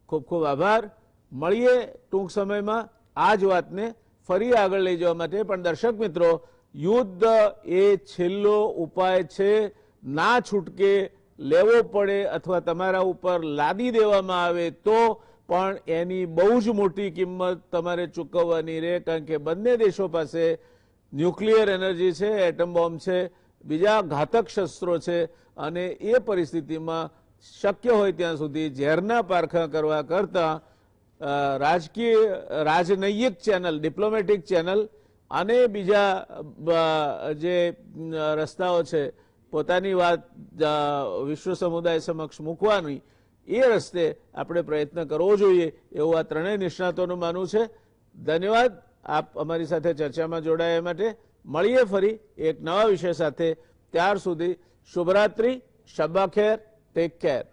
ખૂબ ખૂબ આભાર. મળીએ ટૂંક સમયમાં આ જ વાતને ફરી આગળ લઈ જવા માટે. પણ દર્શક મિત્રો, યુદ્ધ એ છેલ્લો ઉપાય છે. ના છૂટકે લેવો પડે અથવા તમારા ઉપર લાદી દેવામાં આવે તો પણ એની બહુ જ મોટી કિંમત તમારે ચૂકવવાની રહે, કારણ કે બંને દેશો પાસે ન્યુક્લિયર એનર્જી છે, એટમ બોમ્બ છે, બીજા ઘાતક શસ્ત્રો છે, અને એ પરિસ્થિતિમાં શક્ય હોય ત્યાં સુધી ઝેરના પારખા કરવા કરતાં રાજનૈતિક ચેનલ, ડિપ્લોમેટિક ચેનલ અને બીજા જે રસ્તાઓ છે પોતાની વાત વિશ્વ સમુદાય સમક્ષ મૂકવાની, એ રસ્તે આપણે પ્રયત્ન કરવો જોઈએ એવું આ ત્રણેય નિષ્ણાતોનું માનવું છે. ધન્યવાદ આપ અમારી સાથે ચર્ચામાં જોડાયા માટે. મળીએ ફરી એક નવા વિષય સાથે. ત્યાર સુધી શુભરાત્રી, શબ્બા ખેર, ટેક કેર.